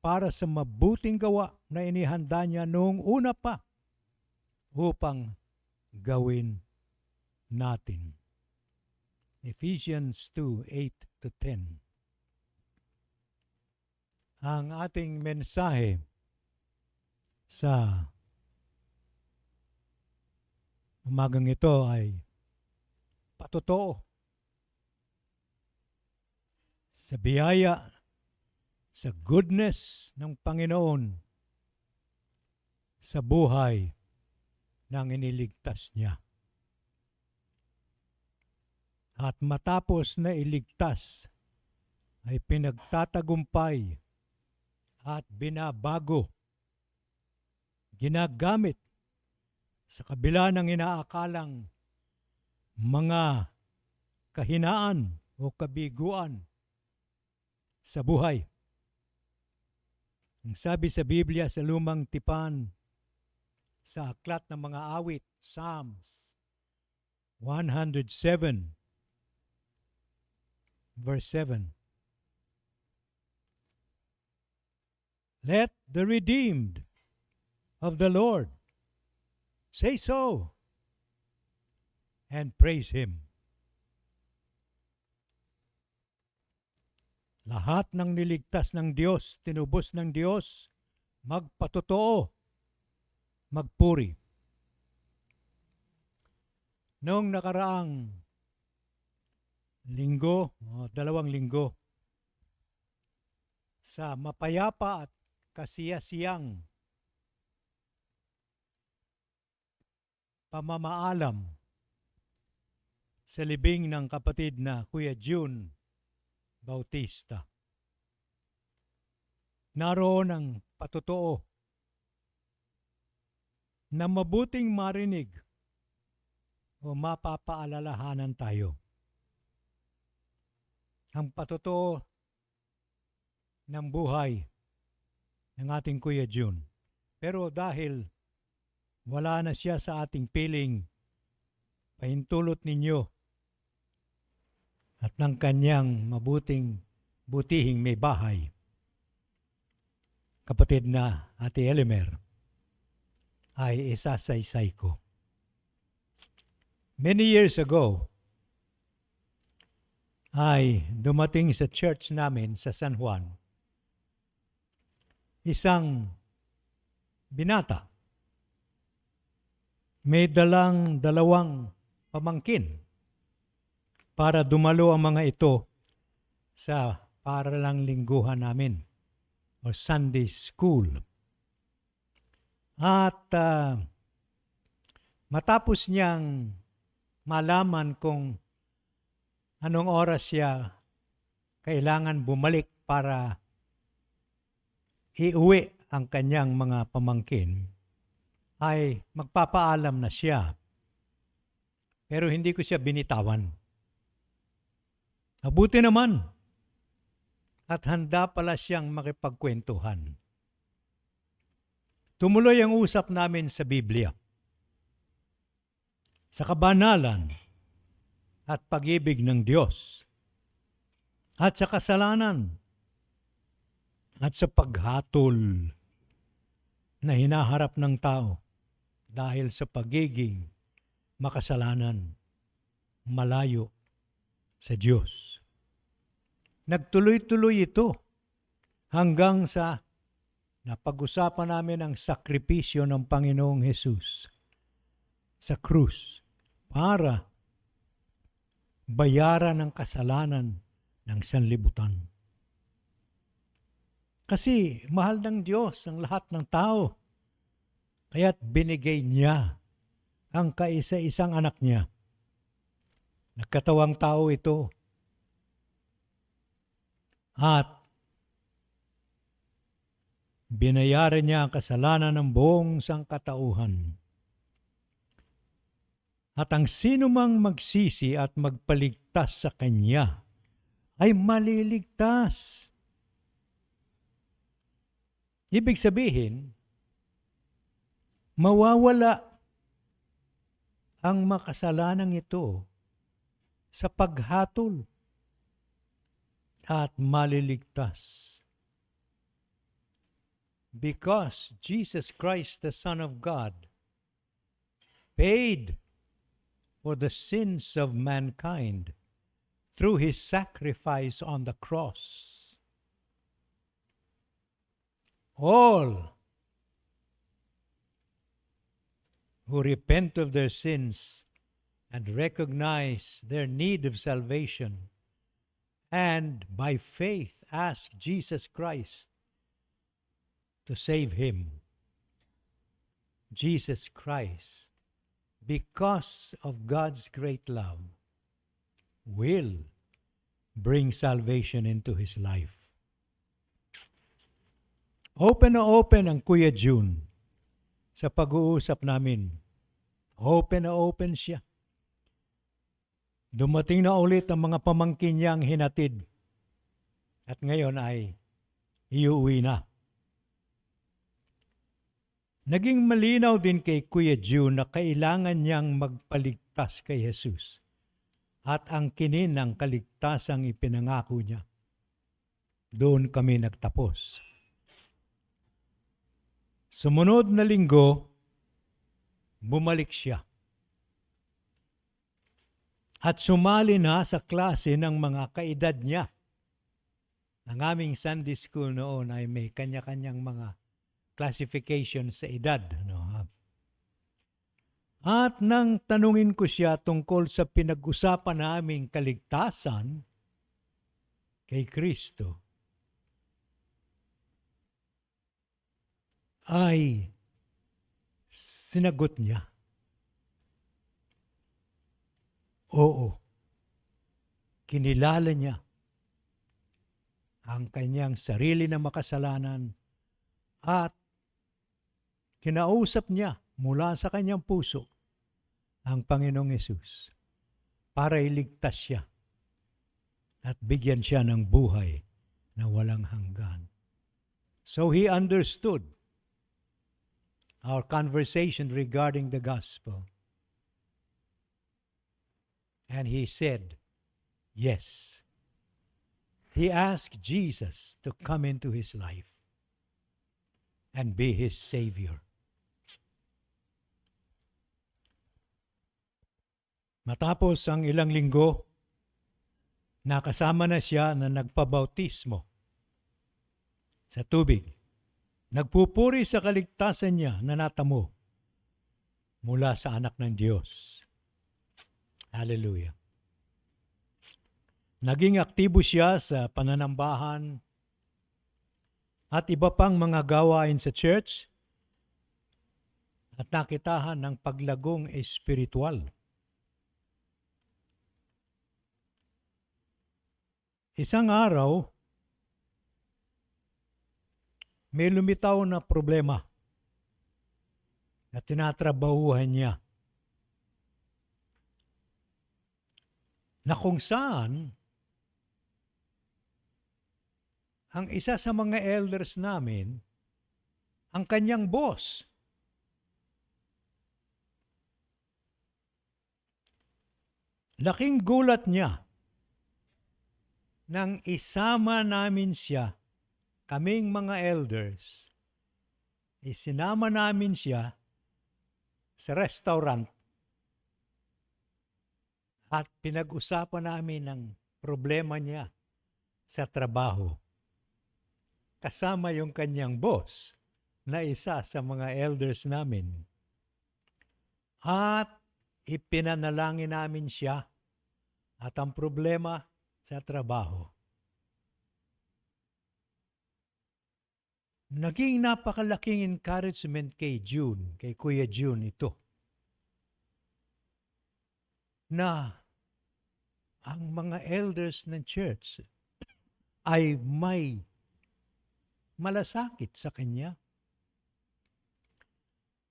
para sa mabuting gawa na inihanda niya noong una pa upang gawin natin. Ephesians 2:8-10. Ang ating mensahe sa umagang ito ay patotoo sa biyaya, sa goodness ng Panginoon sa buhay ng iniligtas niya. At matapos na iligtas, ay pinagtatagumpay at binabago, ginagamit sa kabila ng inaakalang mga kahinaan o kabiguan sa buhay. Ang sabi sa Biblia sa Lumang Tipan, sa Aklat ng Mga Awit, Psalms 107, verse 7. Let the redeemed of the Lord say so, and praise Him. Lahat ng niligtas ng Diyos, tinubos ng Diyos, magpatotoo, magpuri. Noong nakaraang linggo, 2 linggo, sa mapayapa at kasiyasiyang pamamaalam sa libing ng kapatid na Kuya June Bautista. Naroon ang patotoo na mabuting marinig o mapapaalalahanan tayo. Ang patotoo ng buhay ng ating Kuya June. Pero dahil wala na siya sa ating piling, pahintulot ninyo at ng kanyang butihing may bahay, kapatid na Ate Elimer, ay isasaysay ko. Many years ago, ay dumating sa church namin sa San Juan, isang binata. May dalang 2 pamangkin para dumalo ang mga ito sa paralang lingguhan namin o Sunday School. At matapos niyang malaman kung anong oras siya kailangan bumalik para iuwi ang kanyang mga pamangkin, ay magpapaalam na siya. Pero hindi ko siya binitawan. Mabuti naman at handa pala siyang makipagkwentuhan. Tumuloy ang usap namin sa Biblia, sa kabanalan at pag-ibig ng Diyos, at sa kasalanan, at sa paghatol na hinaharap ng tao dahil sa pagiging makasalanan, malayo sa Diyos. Nagtuloy-tuloy ito hanggang sa napag-usapan namin ang sakripisyo ng Panginoong Hesus sa krus para bayaran ang kasalanan ng sanlibutan. Kasi mahal ng Diyos ang lahat ng tao, kaya't binigay niya ang kaisa-isang anak niya. Nagkatawang tao ito. At binayaran niya ang kasalanan ng buong sangkatauhan. At ang sino mang magsisi at magpaligtas sa Kanya ay maliligtas. Ibig sabihin, mawawala ang makasalanang ito sa paghatol at maliligtas. Because Jesus Christ, the Son of God, paid for the sins of mankind through His sacrifice on the cross. All who repent of their sins and recognize their need of salvation and by faith ask Jesus Christ to save him. Jesus Christ, because of God's great love, will bring salvation into his life. Open na open ang Kuya June sa pag-uusap namin. Open na open siya. Dumating na ulit ang mga pamangkin niyang hinatid. At ngayon ay iuwi na. Naging malinaw din kay Kuya June na kailangan niyang magpaligtas kay Jesus. At ang kinin ng kaligtasang ipinangako niya. Doon kami nagtapos. Sumunod na linggo, bumalik siya. At sumali na sa klase ng mga kaedad niya. Ang aming Sunday school noon ay may kanya-kanyang mga classification sa edad. At nang tanungin ko siya tungkol sa pinag-usapan naming kaligtasan kay Kristo, ay sinagot niya, oo, kinilala niya ang kanyang sarili na makasalanan at kinausap niya mula sa kanyang puso ang Panginoong Hesus para iligtas siya at bigyan siya ng buhay na walang hanggan. So he understood our conversation regarding the gospel. And he said, yes. He asked Jesus to come into his life and be his Savior. Matapos ang ilang linggo, nakasama na siya na nagpabautismo sa tubig. Nagpupuri sa kaligtasan niya na natamo mula sa anak ng Diyos. Hallelujah. Naging aktibo siya sa pananambahan at iba pang mga gawain sa church at nakitahan ng paglagong espiritual. Isang araw, may lumitaw na problema na tinatrabahuhan niya na kung saan ang isa sa mga elders namin, ang kanyang boss, laking gulat niya nang isama namin siya, kaming mga elders, isinama namin siya sa restaurant At pinag-usapan namin ang problema niya sa trabaho. Kasama yung kanyang boss na isa sa mga elders namin. At ipinanalangin namin siya at ang problema sa trabaho. Naging napakalaking encouragement kay June, kay Kuya June ito, na ang mga elders ng church ay may malasakit sa kanya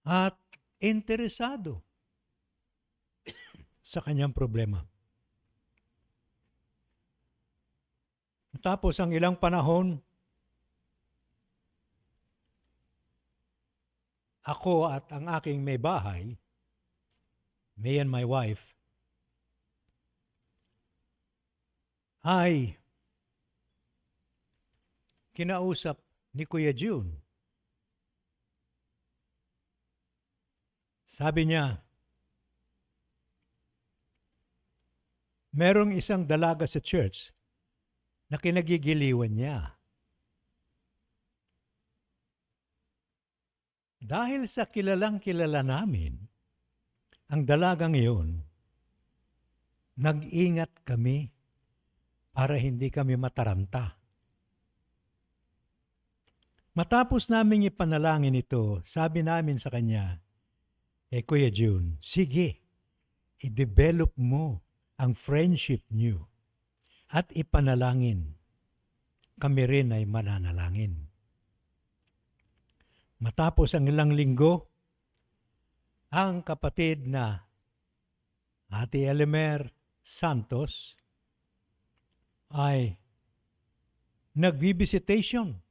at interesado sa kanyang problema. Tapos ang ilang panahon, ako at ang aking may bahay, me and my wife, ay kinausap ni Kuya June. Sabi niya, merong isang dalaga sa church na kinagigiliwan niya. Dahil sa kilalang kilala namin, ang dalagang iyon, nag-ingat kami para hindi kami mataranta. Matapos naming ipanalangin ito, sabi namin sa kanya, Kuya June, sige, i-develop mo ang friendship niyo at ipanalangin. Kami rin ay mananalangin. Matapos ang ilang linggo, ang kapatid na Ate Elimer Santos ay nag-visitation.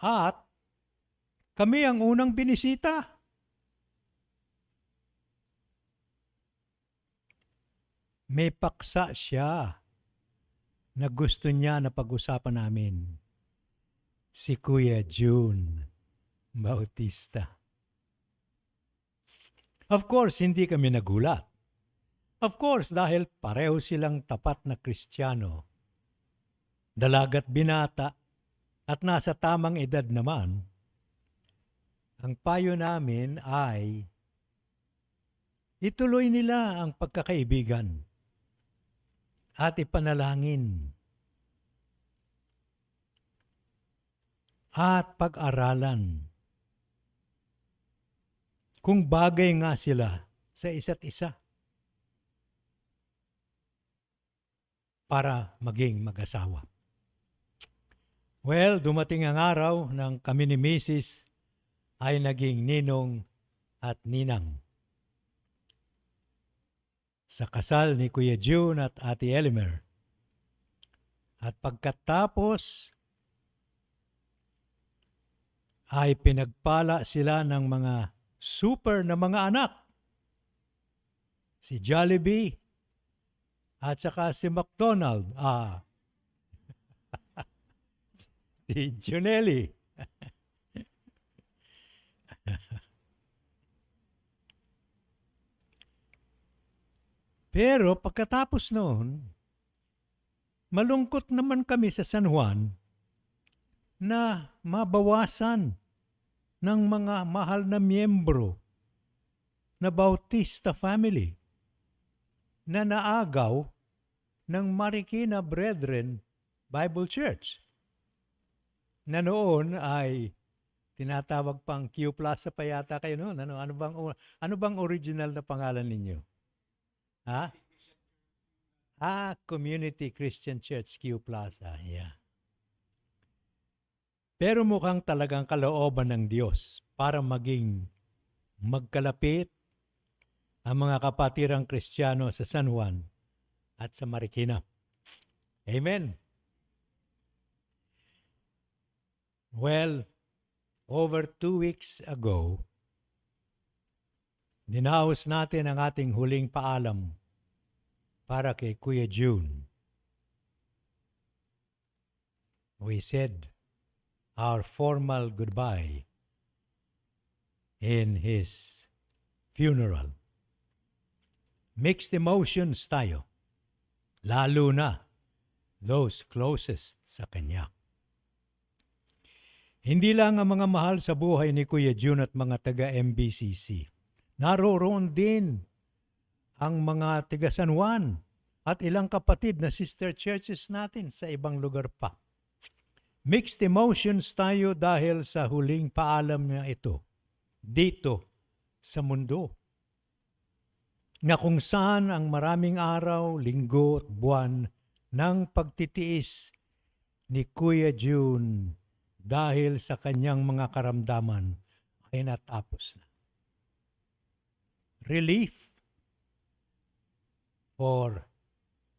At kami ang unang binisita. May paksa siya na gusto niya na pag-usapan namin. Si Kuya June Bautista. Of course, hindi kami nagulat. Of course, dahil pareho silang tapat na Kristiyano. Dalagat binata at nasa tamang edad naman, ang payo namin ay ituloy nila ang pagkakaibigan at ipanalangin at pag-aralan kung bagay nga sila sa isa't isa para maging mag-asawa. Well, dumating ang araw nang kami ni Mrs. ay naging ninong at ninang. Sa kasal ni Kuya June at Ate Elimer. At pagkatapos ay pinagpala sila ng mga super na mga anak. Si Jollibee at saka si McDonald. Si Junelli. Pero pagkatapos noon, malungkot naman kami sa San Juan na mabawasan ng mga mahal na miyembro na Bautista family na naagaw ng Marikina Brethren Bible Church na noon ay tinatawag pang Q Plaza pa yata kayo noon. Ano bang original na pangalan ninyo? Ha? Community Christian Church Q Plaza. Yeah. Pero mukhang talagang kalooban ng Diyos para maging magkalapit ang mga kapatirang Kristiyano sa San Juan at sa Marikina. Amen. Well, over 2 weeks ago, dinaos natin ang ating huling paalam para kay Kuya June. We said our formal goodbye in his funeral. Mixed emotions tayo, lalo na those closest sa Kanya. Hindi lang ang mga mahal sa buhay ni Kuya June at mga taga-MBCC. Naroroon din ang mga taga San Juan at ilang kapatid na sister churches natin sa ibang lugar pa. Mixed emotions tayo dahil sa huling paalam niya ito dito sa mundo, na kung saan ang maraming araw, linggo at buwan ng pagtitiis ni Kuya June dahil sa kanyang mga karamdaman ay natapos na. Relief for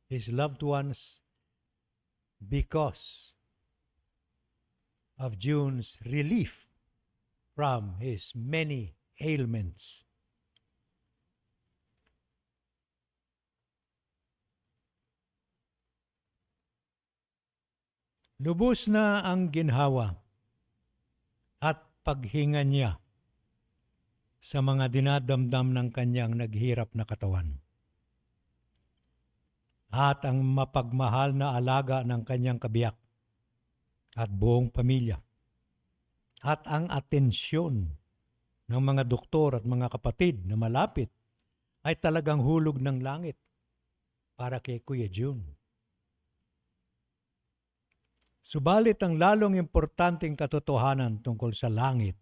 his loved ones because of June's relief from his many ailments. Lubos na ang ginhawa at paghinga niya sa mga dinadamdam ng kanyang naghirap na katawan. At ang mapagmahal na alaga ng kanyang kabiyak at buong pamilya. At ang atensyon ng mga doktor at mga kapatid na malapit ay talagang hulog ng langit para kay Kuya June. Subalit ang lalong importanteng katotohanan tungkol sa langit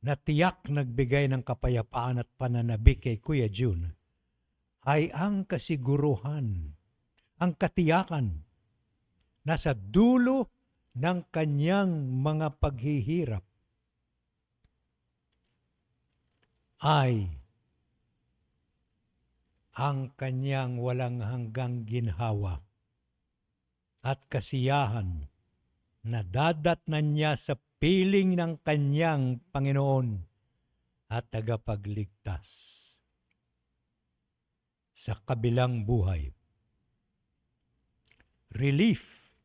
na tiyak nagbigay ng kapayapaan at pananabik kay Kuya June ay ang kasiguruhan, ang katiyakan na sa dulo ng kanyang mga paghihirap ay ang kanyang walang hanggang ginhawa at kasiyahan na dadatnan niya sa piling ng kanyang Panginoon at tagapagligtas sa kabilang buhay. Relief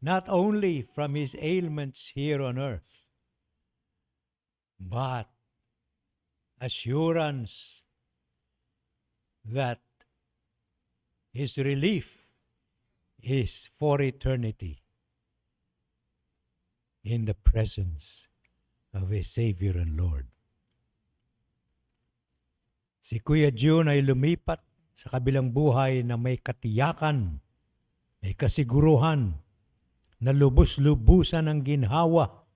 not only from his ailments here on earth, but assurance that his relief is for eternity in the presence of his Savior and Lord. Si Kuya June ay lumipat sa kabilang buhay na may katiyakan, may kasiguruhan, na lubos-lubusan ang ginhawa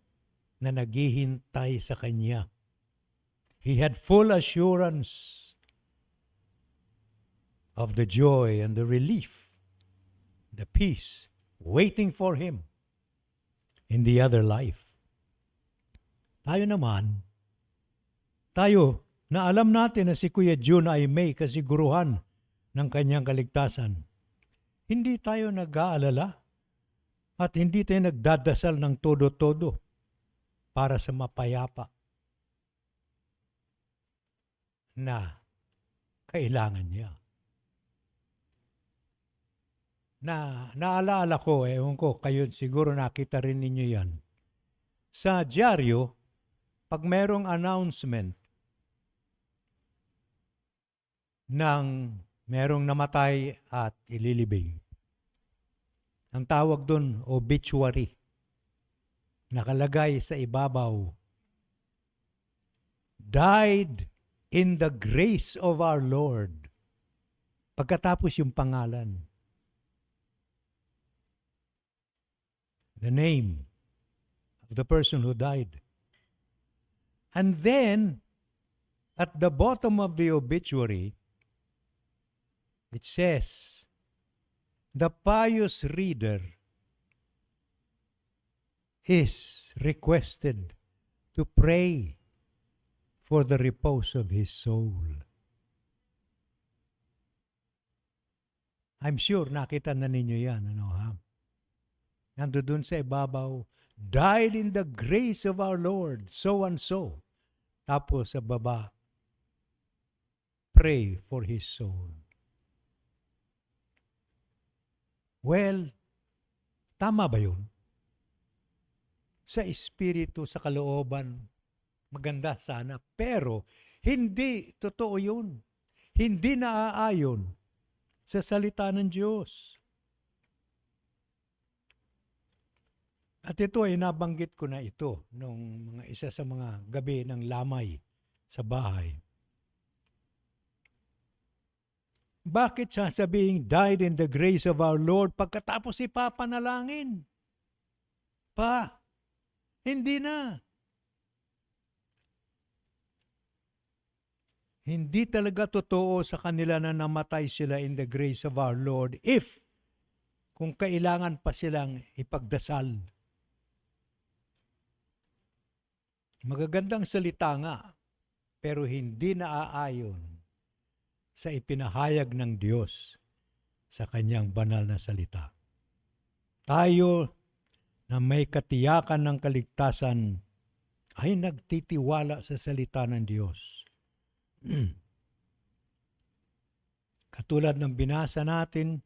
na naghihintay sa kanya. He had full assurance of the joy and the relief, the peace waiting for him in the other life. Tayo naman, na alam natin na si Kuya June ay may kasiguruhan ng kanyang kaligtasan, hindi tayo nag-aalala at hindi tayo nagdadasal ng todo-todo para sa mapayapa na kailangan niya. Naalala ko, ewan ko, kayo siguro nakita rin ninyo yan. Sa dyaryo, pag merong announcement ng merong namatay at ililibing, ang tawag doon, obituary, nakalagay sa ibabaw, died in the grace of our Lord. Pagkatapos yung pangalan, the name of the person who died. And then, at the bottom of the obituary, it says, the pious reader is requested to pray for the repose of his soul. I'm sure nakita na ninyo yan, Nandun sa ibabaw, died in the grace of our Lord, so and so. Tapos sa baba, pray for his soul. Well, tama ba yun? Sa espiritu, sa kalooban, maganda sana. Pero, hindi totoo yun. hindi naaayon sa salita ng Diyos. At ito ay nabanggit ko na ito nung mga isa sa mga gabi ng lamay sa bahay. Bakit sasabing died in the grace of our Lord pagkatapos ipapanalangin? Pa, hindi na. Hindi talaga totoo sa kanila na namatay sila in the grace of our Lord if kung kailangan pa silang ipagdasal. Magagandang salita nga, pero hindi naaayon sa ipinahayag ng Diyos sa kanyang banal na salita. Tayo na may katiyakan ng kaligtasan ay nagtitiwala sa salita ng Diyos. Katulad ng binasa natin,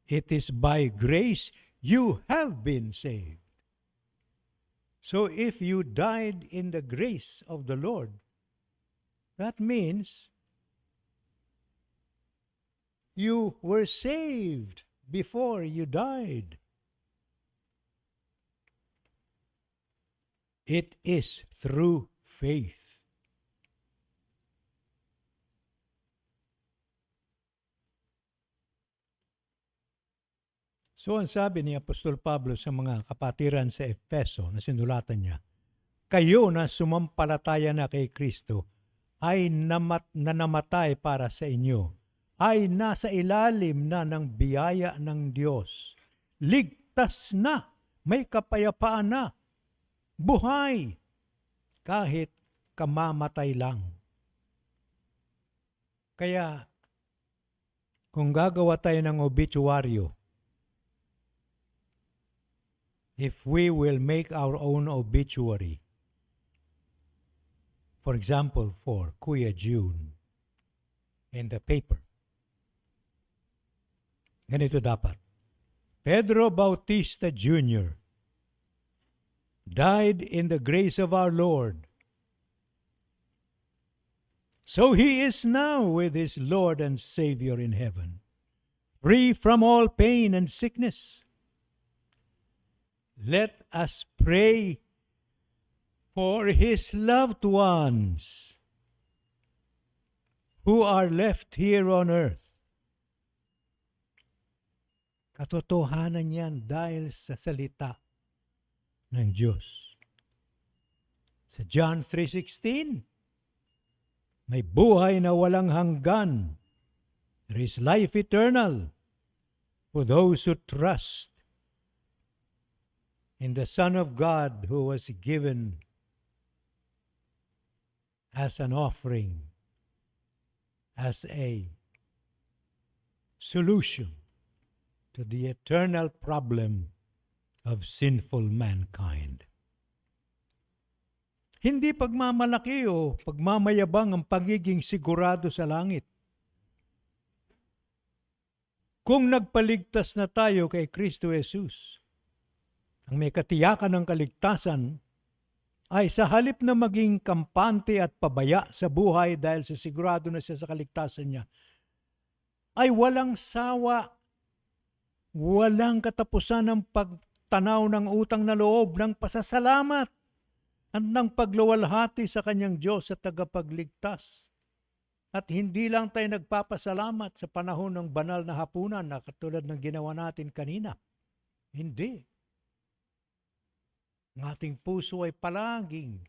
it is by grace you have been saved. So if you died in the grace of the Lord, that means you were saved before you died. It is through faith. So ang sabi ni Apostol Pablo sa mga kapatiran sa Efeso na sinulatan niya, kayo na sumampalataya na kay Kristo ay namatay para sa inyo, ay nasa ilalim na ng biyaya ng Diyos. Ligtas na, may kapayapaan na, buhay, kahit kamamatay lang. Kaya, kung gagawa tayo ng obituaryo, if we will make our own obituary, for example, for Kuya June in the paper, ganito dapat. Pedro Bautista Jr. died in the grace of our Lord. So he is now with his Lord and Savior in heaven, free from all pain and sickness. Let us pray for his loved ones who are left here on earth. Katotohanan yan dahil sa salita ng Diyos. Sa John 3:16, may buhay na walang hanggan. There is life eternal for those who trust in the Son of God who was given as an offering, as a solution to the eternal problem of sinful mankind. Hindi pagmamalaki o pagmamayabang ang pagiging sigurado sa langit. Kung nagpaligtas na tayo kay Kristo Jesus, ang may katiyakan ng kaligtasan ay sa halip na maging kampante at pabaya sa buhay dahil sa sigurado na siya sa kaligtasan niya, ay walang sawa, walang katapusan ng pagtanaw ng utang na loob, ng pasasalamat at ng pagluwalhati sa kanyang Diyos at tagapagligtas. At hindi lang tayo nagpapasalamat sa panahon ng banal na hapunan na katulad ng ginawa natin kanina. Hindi. Ang ating puso ay palaging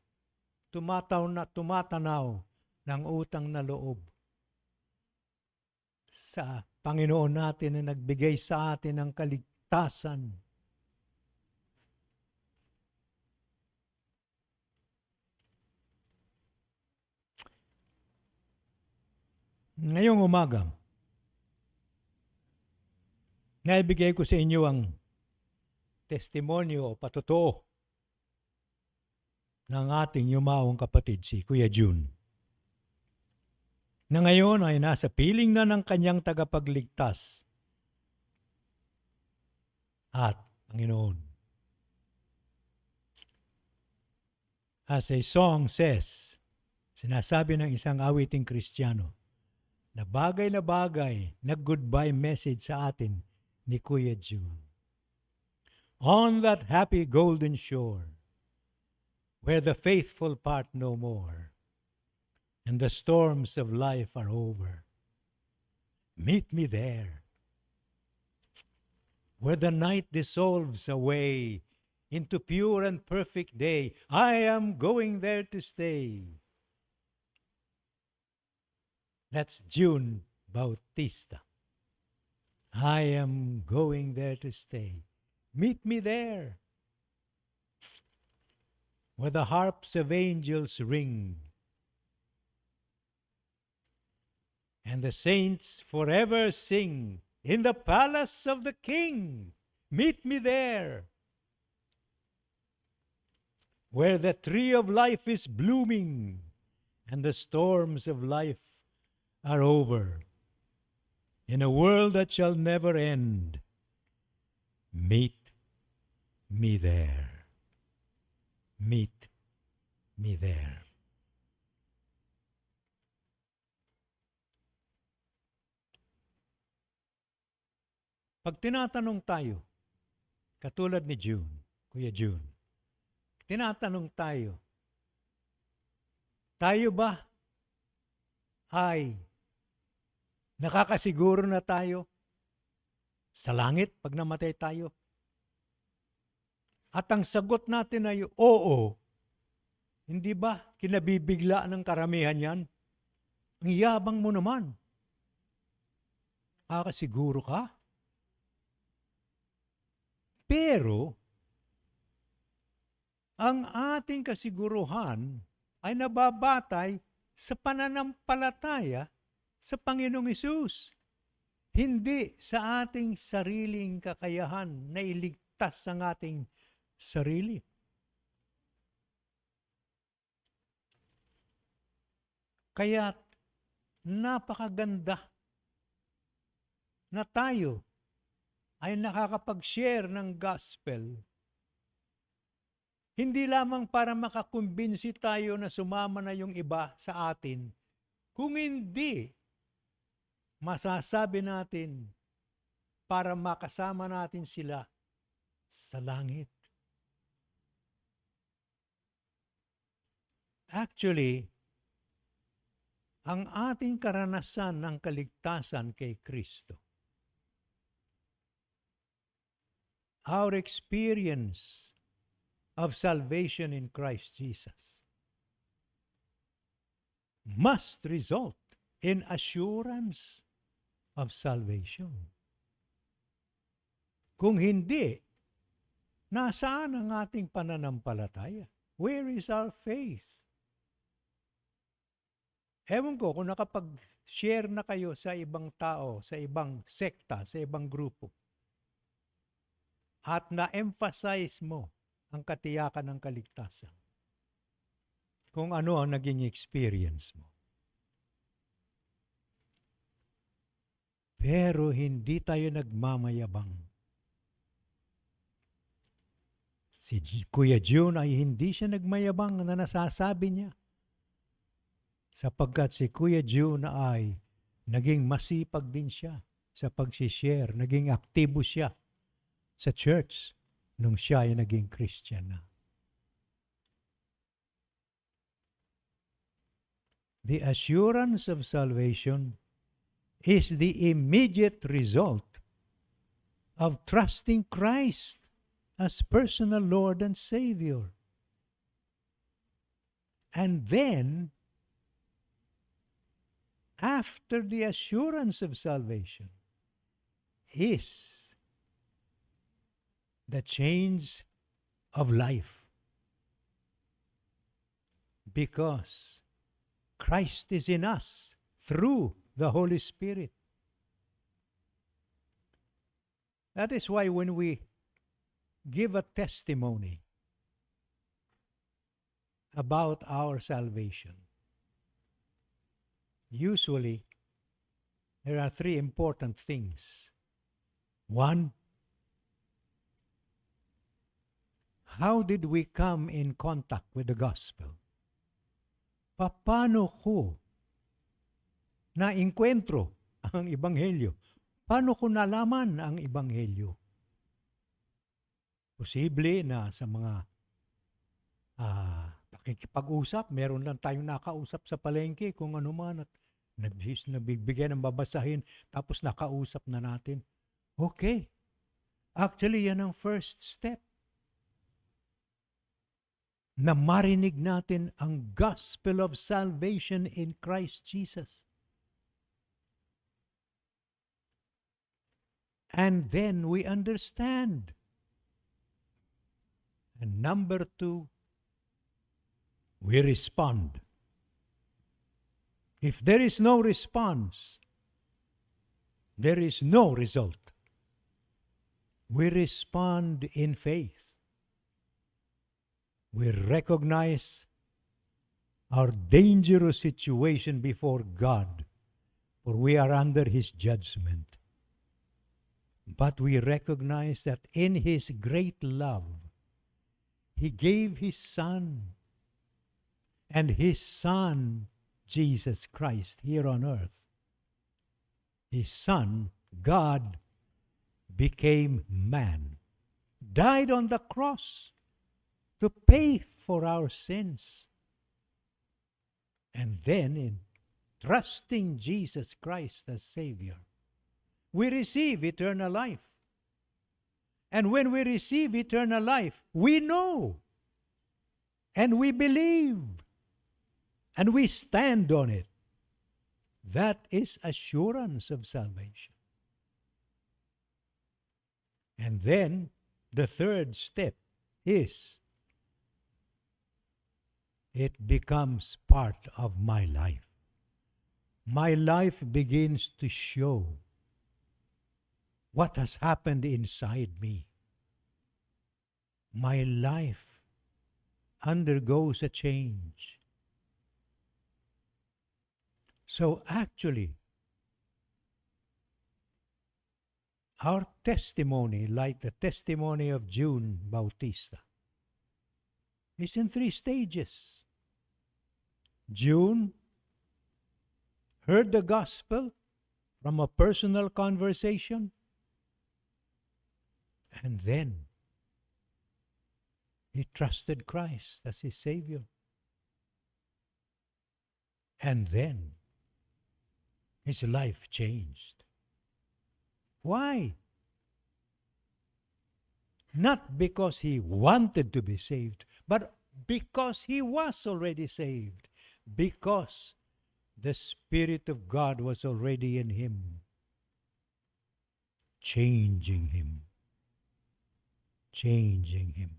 tumatanaw ng utang na loob sa Panginoon natin na nagbigay sa atin ng kaligtasan. Ngayong umaga, naibigay ko sa inyo ang testimonyo o patotoo ng ating yumaong kapatid si Kuya June, na ngayon ay nasa piling na ng kanyang tagapagligtas at Panginoon. As a song says, sinasabi ng isang awiting Kristiyano, na bagay, nag-goodbye message sa atin ni Kuya June. On that happy golden shore, where the faithful part no more, and the storms of life are over, meet me there, where the night dissolves away into pure and perfect day. I am going there to stay. That's June Bautista. I am going there to stay. Meet me there, where the harps of angels ring, and the saints forever sing in the palace of the King. Meet me there, where the tree of life is blooming and the storms of life are over, in a world that shall never end. Meet me there. Meet me there. Pag tinatanong tayo, katulad ni June, Kuya June, tinatanong tayo ba ay nakakasiguro na tayo sa langit pag namatay tayo? At ang sagot natin ay oo. Hindi ba kinabibigla ng karamihan yan? Ang yabang mo naman. Nakakasiguro ka? Pero, ang ating kasiguruhan ay nababatay sa pananampalataya sa Panginoong Hesus. Hindi sa ating sariling kakayahan na iligtas ang ating sarili. Kaya napakaganda na tayo ay nakakapag-share ng gospel. Hindi lamang para makakumbinsi tayo na sumama na yung iba sa atin, kung hindi, masasabi natin para makasama natin sila sa langit. Actually, ang ating karanasan ng kaligtasan kay Kristo, our experience of salvation in Christ Jesus must result in assurance of salvation. Kung hindi, nasaan ang ating pananampalataya? Where is our faith? Ewan ko kung nakapag-share na kayo sa ibang tao, sa ibang sekta, sa ibang grupo, at na-emphasize mo ang katiyakan ng kaligtasan. Kung ano ang naging experience mo. Pero hindi tayo nagmamayabang. Si Kuya June ay hindi siya nagmayabang na nasasabi niya. Sapagkat si Kuya June ay naging masipag din siya sa pag-share, naging aktibo siya sa church nung siya ay naging Christian na. The assurance of salvation is the immediate result of trusting Christ as personal Lord and Savior. And then, after the assurance of salvation is the change of life. Because Christ is in us through the Holy Spirit. That is why when we give a testimony about our salvation, usually there are three important things. One, how did we come in contact with the gospel? Paano ko na inkwentro ang Ebanghelyo. Paano ko nalaman ang Ebanghelyo? Posible na sa mga pakikipag-usap, meron lang tayong nakausap sa palengke kung ano man at nagbigyan ng babasahin tapos nakausap na natin. Okay. Actually, yan ang first step. Na marinig natin ang gospel of salvation in Christ Jesus. And then we understand. And number 2, we respond. If there is no response, there is no result. We respond in faith. We recognize our dangerous situation before God, for we are under His judgment. But we recognize that in His great love, He gave His Son, and His Son, Jesus Christ, here on earth. His Son, God, became man, died on the cross to pay for our sins. And then, in trusting Jesus Christ as Savior, we receive eternal life. And when we receive eternal life, we know and we believe and we stand on it. That is assurance of salvation. And then the third step is it becomes part of my life. My life begins to show what has happened inside me. My life undergoes a change. So actually, our testimony, like the testimony of June Bautista, is in 3 stages. June heard the gospel from a personal conversation, and then he trusted Christ as his Savior. And then his life changed. Why? Not because he wanted to be saved, but because he was already saved. Because the Spirit of God was already in him, changing him. Changing him.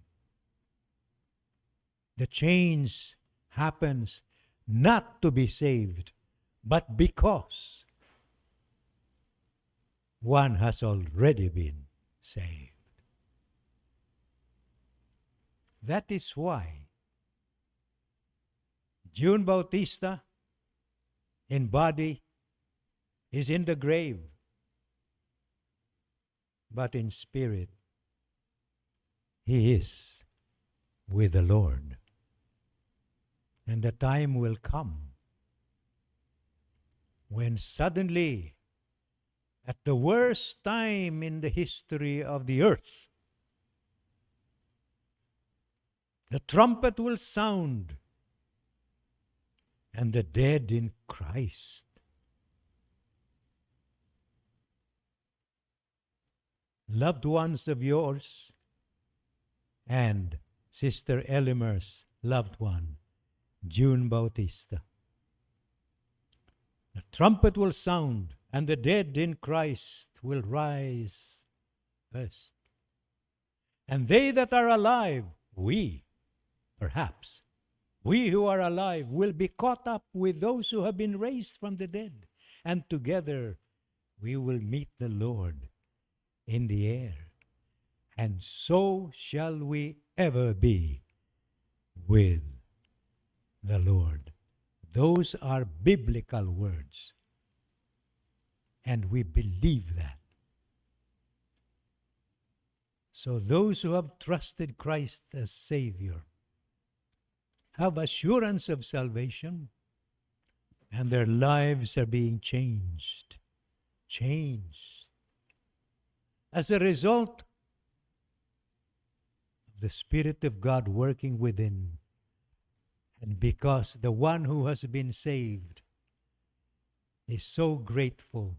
The change happens not to be saved, but because one has already been saved. That is why June Bautista in body is in the grave, but in spirit he is with the Lord. And the time will come when suddenly, at the worst time in the history of the earth, the trumpet will sound, and the dead in Christ, loved ones of yours, and Sister Elimer's loved one, June Bautista. The trumpet will sound, and the dead in Christ will rise first. And they that are alive, we, perhaps, we who are alive, will be caught up with those who have been raised from the dead. And together we will meet the Lord in the air. And so shall we ever be with the Lord. Those are biblical words. And we believe that. So those who have trusted Christ as Savior have assurance of salvation, and their lives are being changed. Changed. As a result of the Spirit of God working within, and because the one who has been saved is so grateful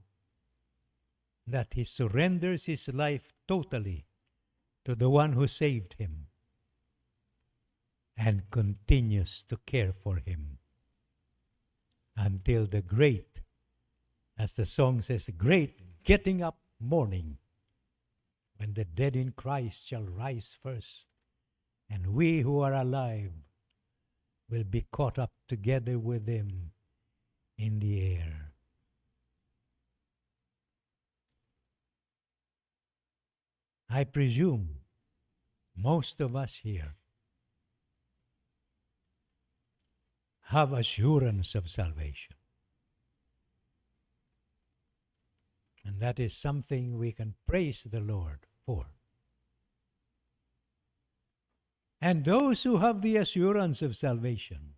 that he surrenders his life totally to the one who saved him and continues to care for him until the great, as the song says, great getting up morning, when the dead in Christ shall rise first, and we who are alive will be caught up together with them in the air. I presume most of us here have assurance of salvation. And that is something we can praise the Lord for. And those who have the assurance of salvation,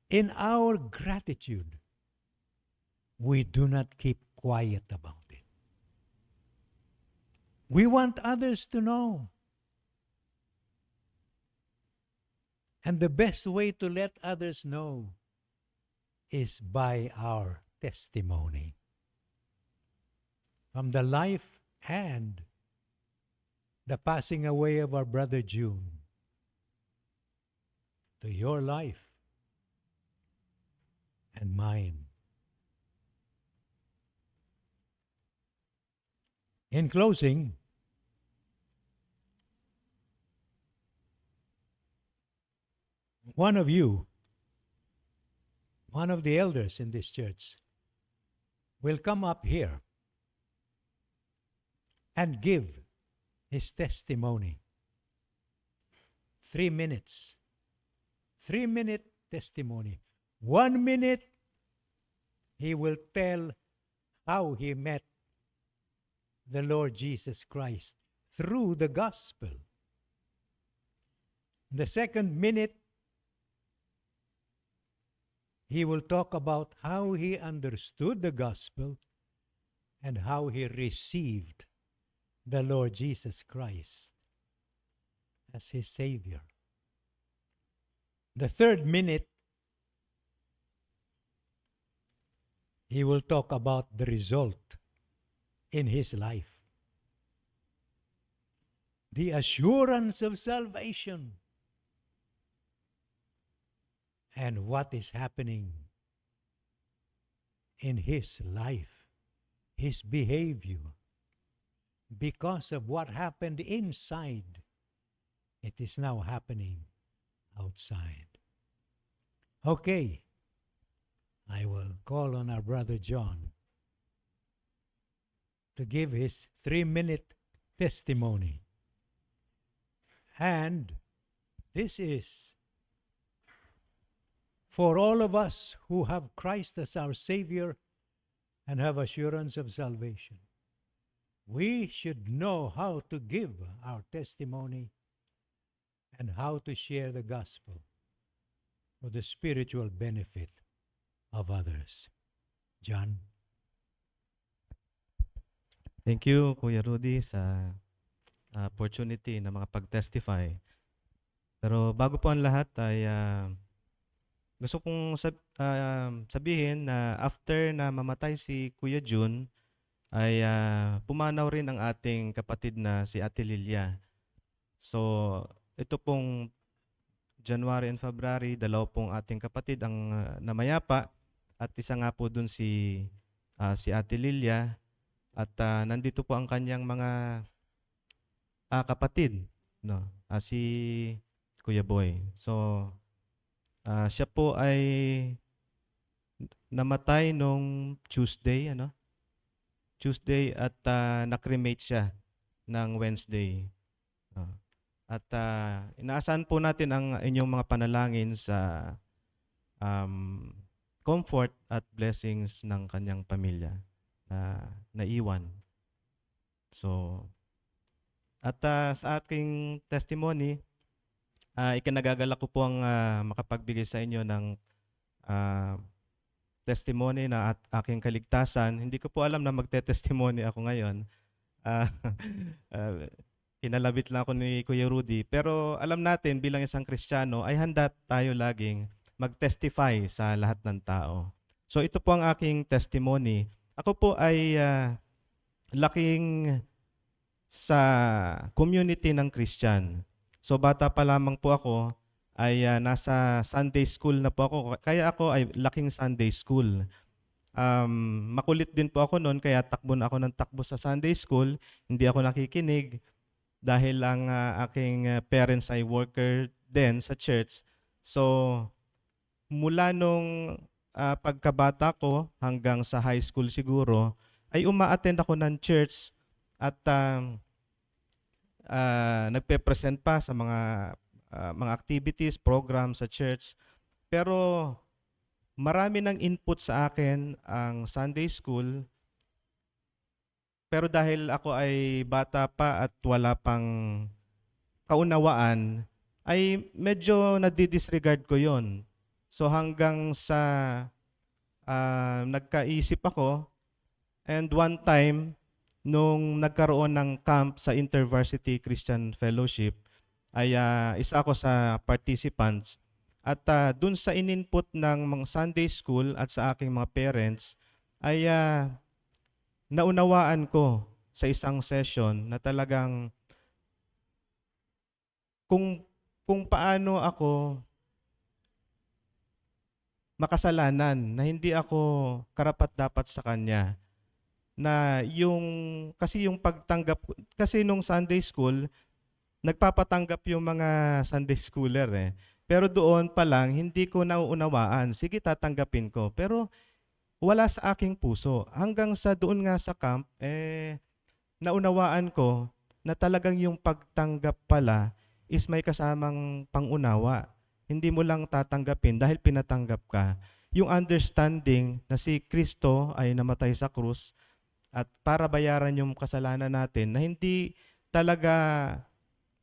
in our gratitude, we do not keep quiet about it. We want others to know. And the best way to let others know is by our testimony. From the life and the passing away of our brother June to your life and mine. In closing, one of you, one of the elders in this church, will come up here and give his testimony. 3 minutes. 3-minute testimony. 1 minute, he will tell how he met the Lord Jesus Christ through the gospel. The 2nd minute, he will talk about how he understood the gospel and how he received the Lord Jesus Christ as his Savior. The 3rd minute, he will talk about the result in his life. The assurance of salvation and what is happening in his life, his behavior. Because of what happened inside, it is now happening outside. Okay, I will call on our brother John to give his 3-minute testimony. And this is for all of us who have Christ as our Savior and have assurance of salvation. We should know how to give our testimony and how to share the gospel for the spiritual benefit of others. John? Thank you, Kuya Rudy, sa opportunity na makapag-testify. Pero bago po ang lahat ay gusto kong sabihin na after na mamatay si Kuya June, ay pumanaw rin ang ating kapatid na si Ate Lilia. So, ito pong January and February, 2 pong ating kapatid ang namayapa at isa nga po dun si Ate Lilia at nandito po ang kanyang mga kapatid, no? Si Kuya Boy. So, siya po ay namatay nung Tuesday, at nakremate siya ng Wednesday. At inaasahan po natin ang inyong mga panalangin sa comfort at blessings ng kanyang pamilya na naiwan. So, at sa aking testimony, ikinagagalak ko po ang makapagbigay sa inyo ng ah, testimony na at aking kaligtasan. Hindi ko po alam na magte-testimony ako ngayon. Ah, ah, kinalabit lang ako ni Kuya Rudy. Pero alam natin bilang isang Kristiyano ay handa tayo laging mag-testify sa lahat ng tao. So ito po ang aking testimony. Ako po ay laking sa community ng Christian. So bata pa lamang po ako ay nasa Sunday school na po ako. Kaya ako ay laking Sunday school. Makulit din po ako noon kaya takbo na ako ng takbo sa Sunday school. Hindi ako nakikinig dahil ang aking parents ay worker din sa church. So mula nung pagkabata ko hanggang sa high school siguro ay uma-attend ako ng church at nagpe-present pa sa mga activities, programs sa church. Pero marami ng input sa akin ang Sunday school. Pero dahil ako ay bata pa at wala pang kaunawaan, ay medyo nadidisregard ko yon. So hanggang sa nagkaisip ako, and one time, nung nagkaroon ng camp sa InterVarsity Christian Fellowship, ay isa ako sa participants. At dun sa in-input ng mga Sunday school at sa aking mga parents, ay naunawaan ko sa isang session na talagang kung paano ako makasalanan, na hindi ako karapat-dapat sa Kanya. Na kasi yung pagtanggap, kasi nung Sunday school, nagpapatanggap yung mga Sunday schooler eh. Pero doon pa lang, hindi ko nauunawaan. Sige, tatanggapin ko. Pero wala sa aking puso. Hanggang sa doon nga sa camp, naunawaan ko na talagang yung pagtanggap pala is may kasamang pangunawa. Hindi mo lang tatanggapin dahil pinatanggap ka. Yung understanding na si Kristo ay namatay sa krus at para bayaran yung kasalanan natin na hindi talaga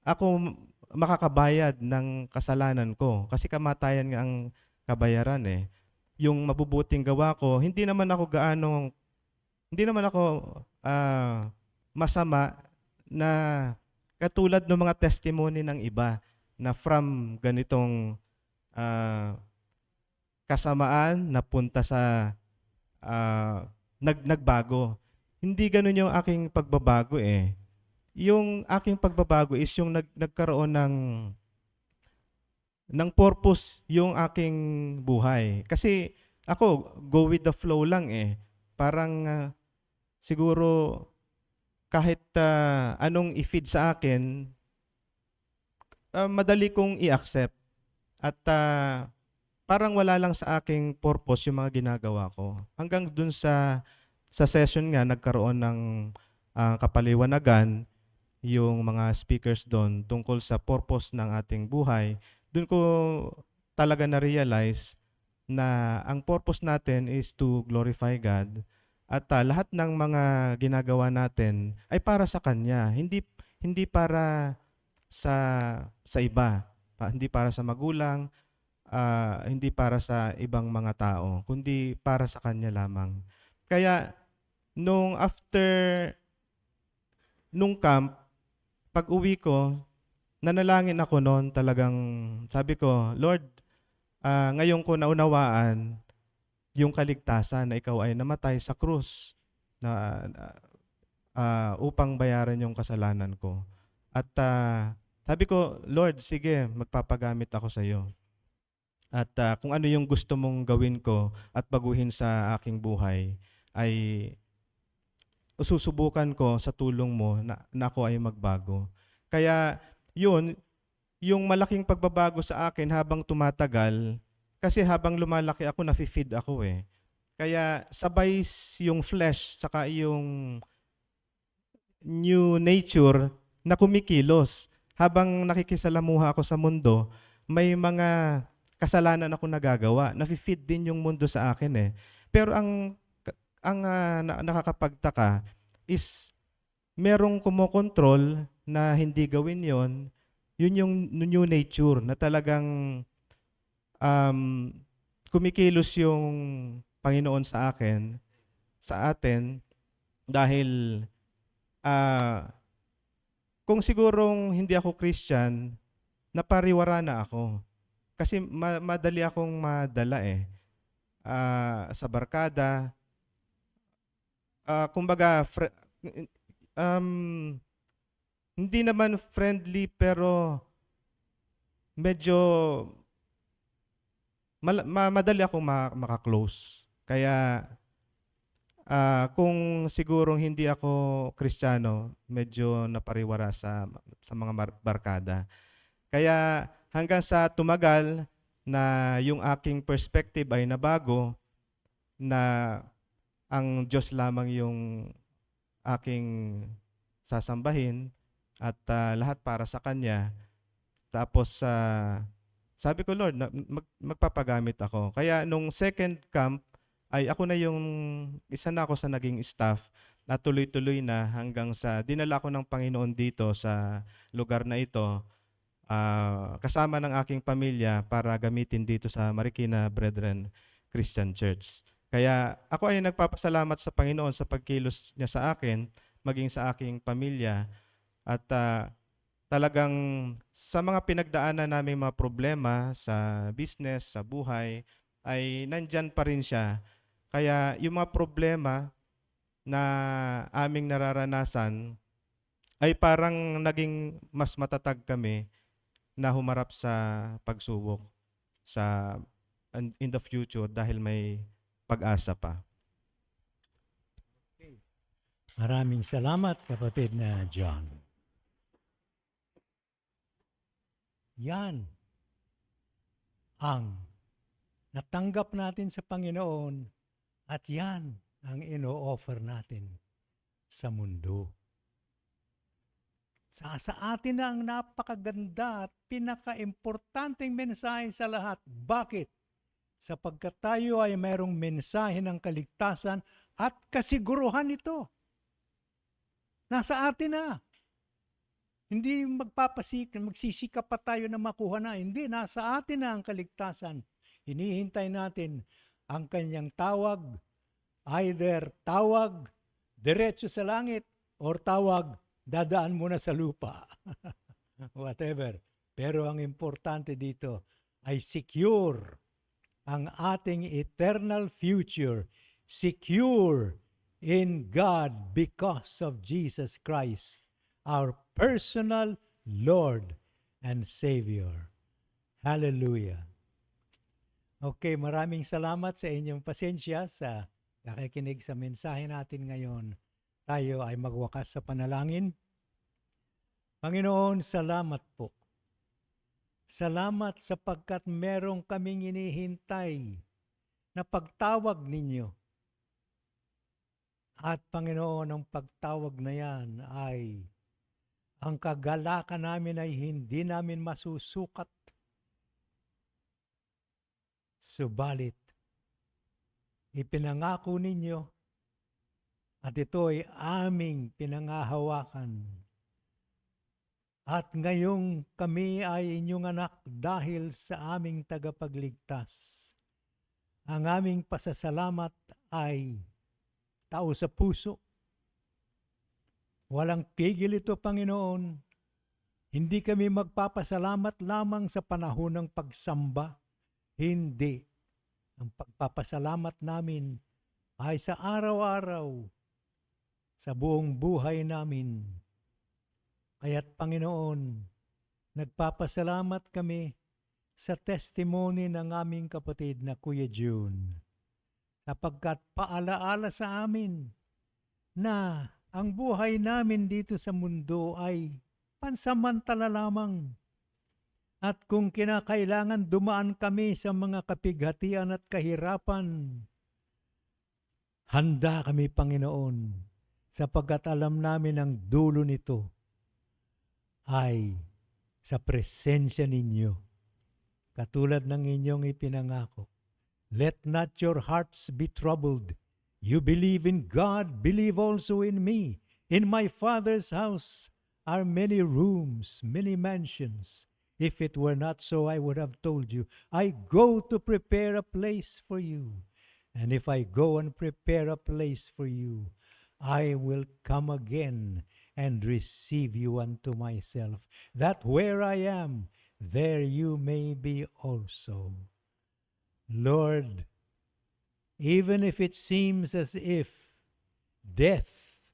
ako makakabayad ng kasalanan ko. Kasi kamatayan nga ang kabayaran eh. Yung mabubuting gawa ko, hindi naman ako masama na katulad ng mga testimony ng iba na from ganitong kasamaan napunta sa nagbago. Hindi ganun yung aking pagbabago eh. Yung aking pagbabago is yung nagkaroon ng purpose yung aking buhay. Kasi ako, go with the flow lang eh. Parang siguro kahit anong i-feed sa akin, madali kong i-accept. At parang wala lang sa aking purpose yung mga ginagawa ko. Hanggang dun sa session nga, nagkaroon ng kapaliwanagan yung mga speakers doon tungkol sa purpose ng ating buhay. Doon ko talaga na-realize na ang purpose natin is to glorify God at lahat ng mga ginagawa natin ay para sa Kanya. Hindi para sa iba, hindi para sa magulang, hindi para sa ibang mga tao, kundi para sa Kanya lamang. Kaya nung camp, pag-uwi ko, nanalangin ako noon, talagang sabi ko, Lord, ngayon ko naunawaan yung kaligtasan na ikaw ay namatay sa krus na upang bayaran yung kasalanan ko. At sabi ko, Lord, sige, magpapagamit ako sa iyo. At kung ano yung gusto mong gawin ko at baguhin sa aking buhay, ay susubukan ko sa tulong mo na ako ay magbago. Kaya yun, yung malaking pagbabago sa akin habang tumatagal, kasi habang lumalaki ako, nafe-feed ako eh. Kaya sabay yung flesh saka yung new nature na kumikilos. Habang nakikisalamuha ako sa mundo, may mga kasalanan ako nagagawa. Nafe-feed din yung mundo sa akin eh. Pero ang nakakapagtaka is merong kumokontrol na hindi gawin yon. Yun yung new nature na talagang kumikilos yung Panginoon sa akin, sa atin, dahil kung sigurong hindi ako Christian, napariwara na ako. Kasi madali akong madala eh. Sa barkada, kumbaga, hindi naman friendly pero medyo madali akong makaklose. Kaya kung sigurong hindi ako Kristiyano, medyo napariwara sa mga barkada. Kaya hanggang sa tumagal na yung aking perspective ay nabago, na ang Diyos lamang yung aking sasambahin at lahat para sa Kanya. Tapos sabi ko, Lord, magpapagamit ako. Kaya nung second camp, ay ako na yung isa na ako sa naging staff at tuloy-tuloy na hanggang sa dinala ko ng Panginoon dito sa lugar na ito, kasama ng aking pamilya para gamitin dito sa Marikina Brethren Christian Church. Kaya ako ay nagpapasalamat sa Panginoon sa pagkilos niya sa akin, maging sa aking pamilya, at talagang sa mga pinagdaanan namin mga problema sa business, sa buhay, ay nandyan pa rin siya. Kaya yung mga problema na aming nararanasan ay parang naging mas matatag kami na humarap sa pagsubok in the future dahil may pag-asa pa. Maraming salamat, kapatid na John. Yan ang natanggap natin sa Panginoon at yan ang ino-offer natin sa mundo. Sa atin na ang napakaganda at pinaka-importanteng mensahe sa lahat. Bakit? Sapagkat tayo ay mayroong mensahe ng kaligtasan at kasiguruhan ito. Nasa atin na. Hindi magsisikap pa tayo na makuha na. Hindi, nasa atin na ang kaligtasan. Hinihintay natin ang kanyang tawag, either tawag diretso sa langit or tawag dadaan muna sa lupa. Whatever. Pero ang importante dito ay secure ang ating eternal future. Secure in God because of Jesus Christ, our personal Lord and Savior. Hallelujah. Okay, maraming salamat sa inyong pasensya sa nakikinig sa mensahe natin ngayon. Tayo ay magwakas sa panalangin. Panginoon, salamat po. Salamat sapagkat merong kaming inihintay na pagtawag ninyo. At Panginoon, ang pagtawag na yan ay ang kagalakan namin ay hindi namin masusukat. Subalit, ipinangako ninyo at ito ay aming pinangahawakan. At ngayong kami ay inyong anak dahil sa aming tagapagligtas. Ang aming pasasalamat ay tao sa puso. Walang tigil ito, Panginoon. Hindi kami magpapasalamat lamang sa panahon ng pagsamba. Hindi. Ang pagpapasalamat namin ay sa araw-araw, sa buong buhay namin. Kaya't Panginoon, nagpapasalamat kami sa testimony ng aming kapatid na Kuya June, sapagkat paalaala sa amin na ang buhay namin dito sa mundo ay pansamantala lamang. At kung kinakailangan dumaan kami sa mga kapighatian at kahirapan, handa kami, Panginoon, sapagkat alam namin ang dulo nito ay sa presensya ninyo. Katulad ng inyong ipinangako, let not your hearts be troubled. You believe in God, believe also in me. In my Father's house are many rooms, many mansions. If it were not so, I would have told you, I go to prepare a place for you. And if I go and prepare a place for you, I will come again and receive you unto myself, that where I am, there you may be also. Lord, even if it seems as if death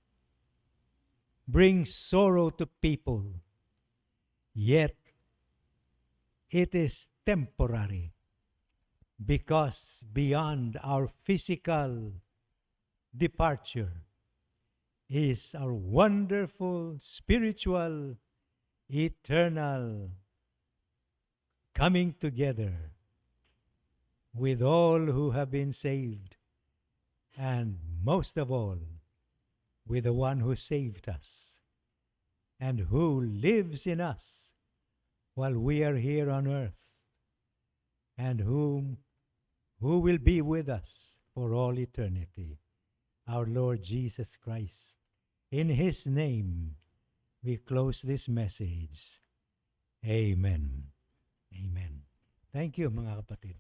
brings sorrow to people, yet it is temporary, because beyond our physical departure is our wonderful spiritual, eternal coming together with all who have been saved, and most of all, with the one who saved us and who lives in us while we are here on earth, and who will be with us for all eternity, our Lord Jesus Christ. In His name, we close this message. Amen. Amen. Thank you, mga kapatid.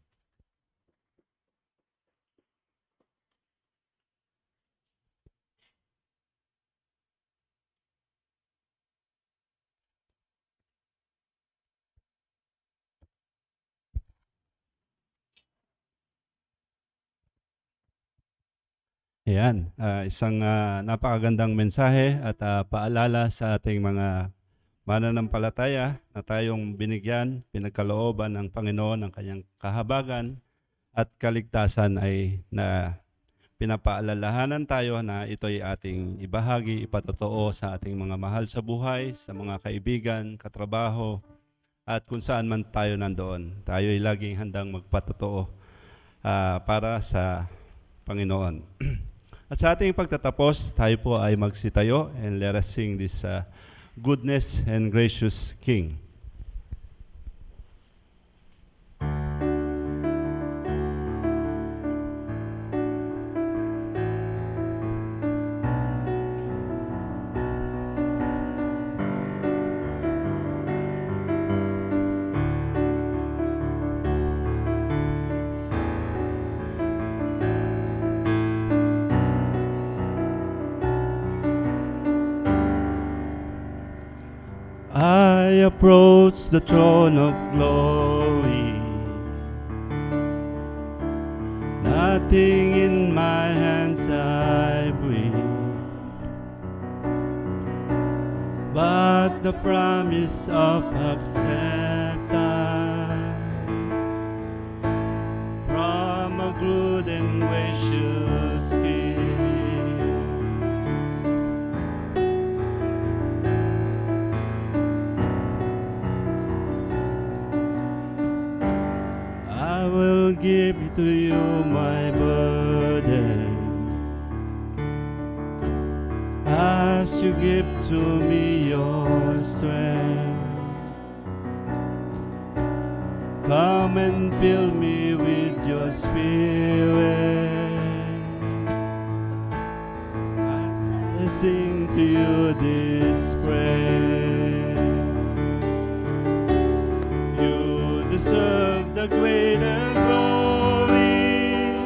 Ayan, isang napakagandang mensahe at paalala sa ating mga mananampalataya na tayong binigyan, pinagkalooban ng Panginoon ng kanyang kahabagan at kaligtasan ay na pinapaalalahanan tayo na ito'y ating ibahagi, ipatotoo sa ating mga mahal sa buhay, sa mga kaibigan, katrabaho, at kung saan man tayo nandoon. Tayo'y laging handang magpatotoo para sa Panginoon. At sa ating pagtatapos, tayo po ay magsitayo and let us sing this Goodness and Gracious King. I approach the throne of glory. Nothing in my hands I bring, but the promise of acceptance from a good and gracious King. I will give to you my burden, as you give to me your strength. Come and fill me with your spirit, as I sing to you this praise. You deserve the greater glory,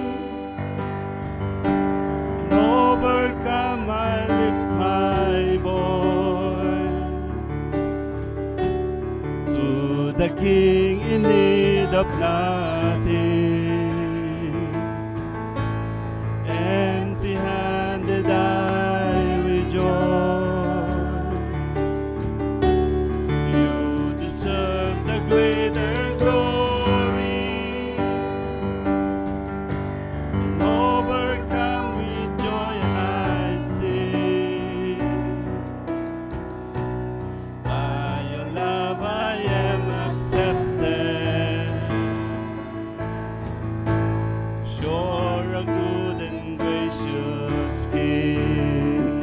and overcome I lift my voice to the King in need of nothing. Empty-handed I rejoice. You deserve the greater glory, and overcome with joy I sing. By your love I am accepted, sure a good and gracious King.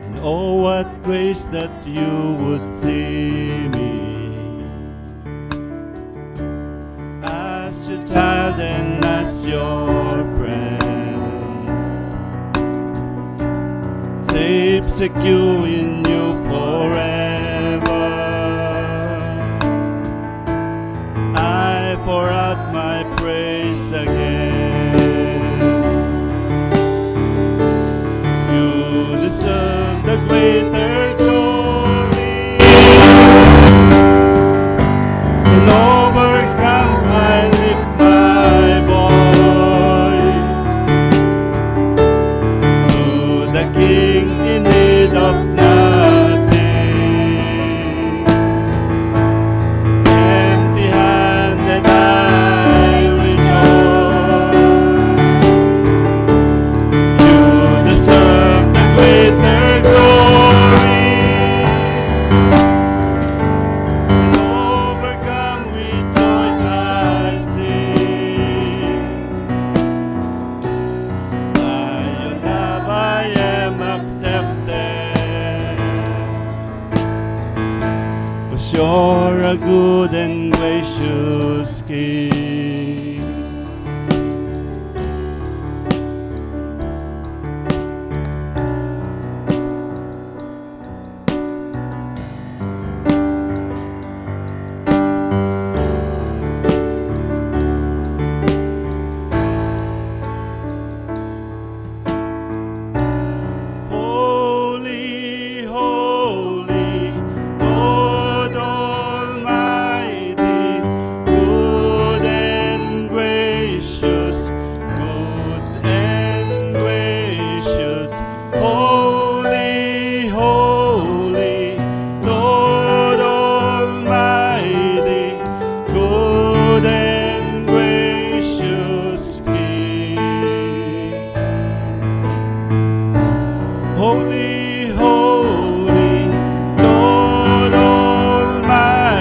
And oh, what grace that you would see me as your child and as your friend. safe, secure in you forever. I pour out my praise again. You deserve the greater glory. And overcome, I lift my voice to the King in need of nothing. Empty-handed I rejoice. You deserve the greater glory. And overcome with joy I sing. By your love I am accepted. 'Cause you're a good and gracious King. Holy, holy, Lord Almighty, good and gracious, good and gracious. Holy, holy, Lord Almighty, good and gracious King. Holy, holy, Lord Almighty,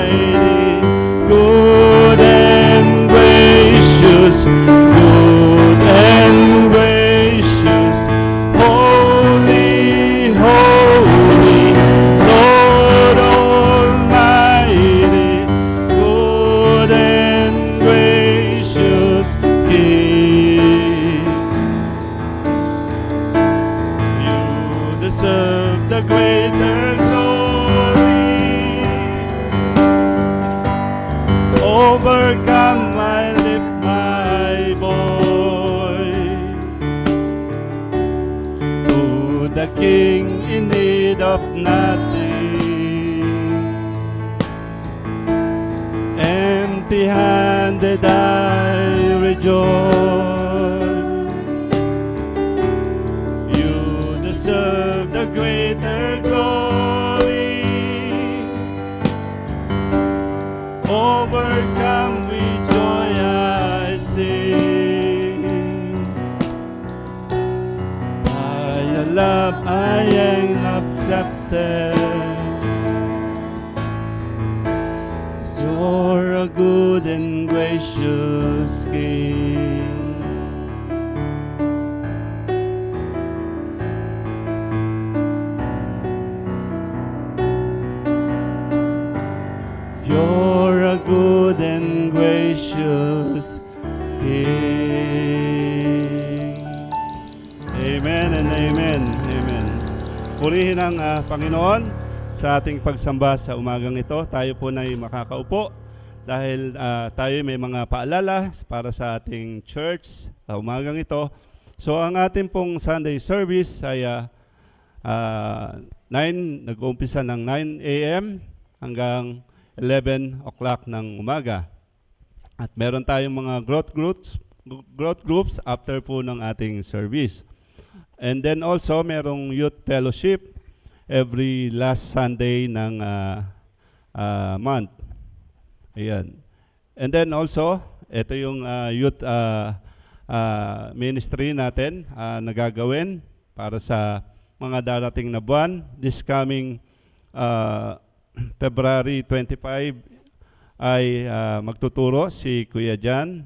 good and gracious, good and gracious. Holy, holy, Lord Almighty, good and gracious King. You deserve the greater glory. Overcome, I lift my voice to the King in need of nothing. Empty-handed I rejoice. You deserve the greater glory. Overcome with joy I sing. By your love I am accepted. 'Cause you're a good and gracious King. You're a good and gracious King. Amen and amen. Amen. Purihin ang Panginoon sa ating pagsamba sa umagang ito. Tayo po na makakaupo dahil tayo may mga paalala para sa ating church sa umagang ito. So ang ating pong Sunday service ay 9, nag-uumpisa ng 9 a.m. hanggang 11 o'clock ng umaga. At meron tayong mga growth groups after po ng ating service. And then also merong youth fellowship every last Sunday ng month. Ayan. And then also, ito yung youth ministry natin na gagawin para sa mga darating na buwan. This coming February 25 ay magtuturo si Kuya Jan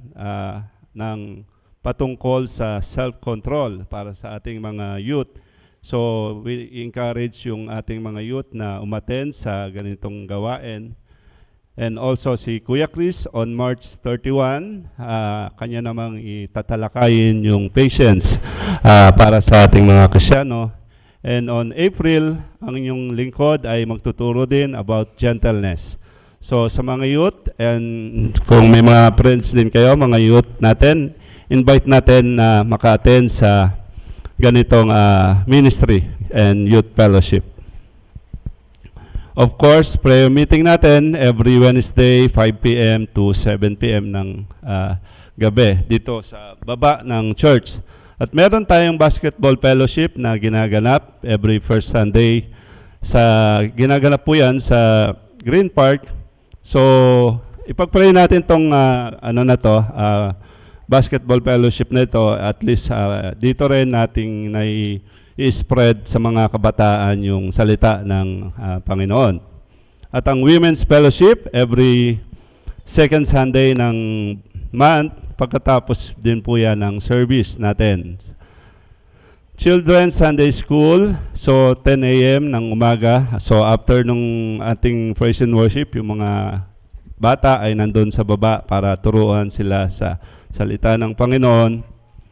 ng patungkol sa self-control para sa ating mga youth. So we encourage yung ating mga youth na umattend sa ganitong gawain. And also si Kuya Chris on March 31, kanya namang itatalakayin yung patience para sa ating mga Kristyano. And on April, ang inyong lingkod ay magtuturo din about gentleness. So sa mga youth, and kung may mga friends din kayo, mga youth natin, invite natin na maka-attend sa ganitong ministry and youth fellowship. Of course, prayer meeting natin every Wednesday, 5 p.m. to 7 p.m. ng gabi dito sa baba ng church. At meron tayong basketball fellowship na ginaganap every first Sunday. Ginaganap po yan sa Green Park. So, ipag-pray natin tong basketball fellowship na ito. At least dito rin nating i-spread sa mga kabataan yung salita ng Panginoon. At ang Women's Fellowship every second Sunday ng month, pagkatapos din po yan ng service natin. Children's Sunday School, so 10 a.m. ng umaga. So after nung ating praise and worship, yung mga bata ay nandun sa baba para turuan sila sa salita ng Panginoon.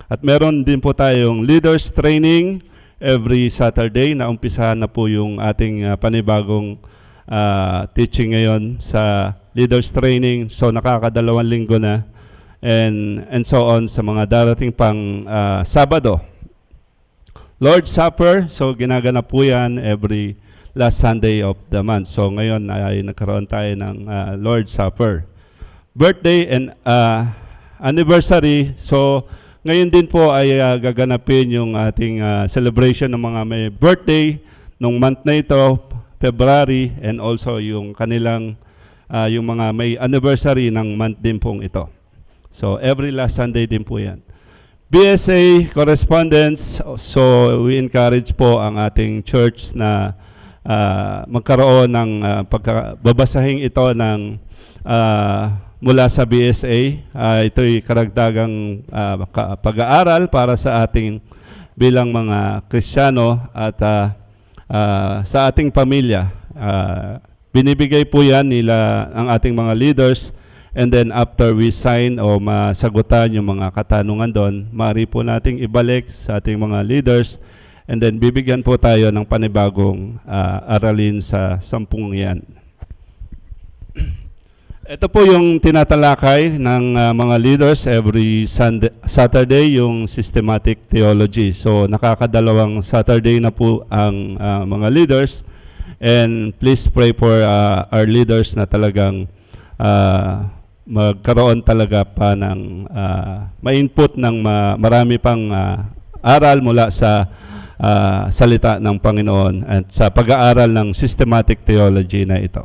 At meron din po tayong leaders training every Saturday na umpisahan na po yung ating panibagong teaching ngayon sa leaders training. So nakakadalawang linggo na. And so on sa mga darating pang Sabado. Lord's Supper, so ginaganap po yan every last Sunday of the month. So ngayon ay nagkaroon tayo ng Lord's Supper. Birthday and anniversary, so ngayon din po ay gaganapin yung ating celebration ng mga may birthday nung month na ito, February, and also yung kanilang yung mga may anniversary ng month din pong ito. So, every last Sunday din po yan. BSA correspondence, so we encourage po ang ating church na magkaroon ng babasahing ito ng mula sa BSA. Ito'y karagdagang pag-aaral para sa ating bilang mga Kristiyano at sa ating pamilya. Binibigay po yan nila ang ating mga leaders. And then after we sign o masagutan yung mga katanungan doon, maaari po nating ibalik sa ating mga leaders and then bibigyan po tayo ng panibagong aralin sa 10 yan. Ito po yung tinatalakay ng mga leaders every Saturday, yung systematic theology. So nakakadalawang Saturday na po ang mga leaders, and please pray for our leaders na talagang magkaroon talaga pa ng ma-input ng marami pang aral mula sa salita ng Panginoon at sa pag-aaral ng systematic theology na ito.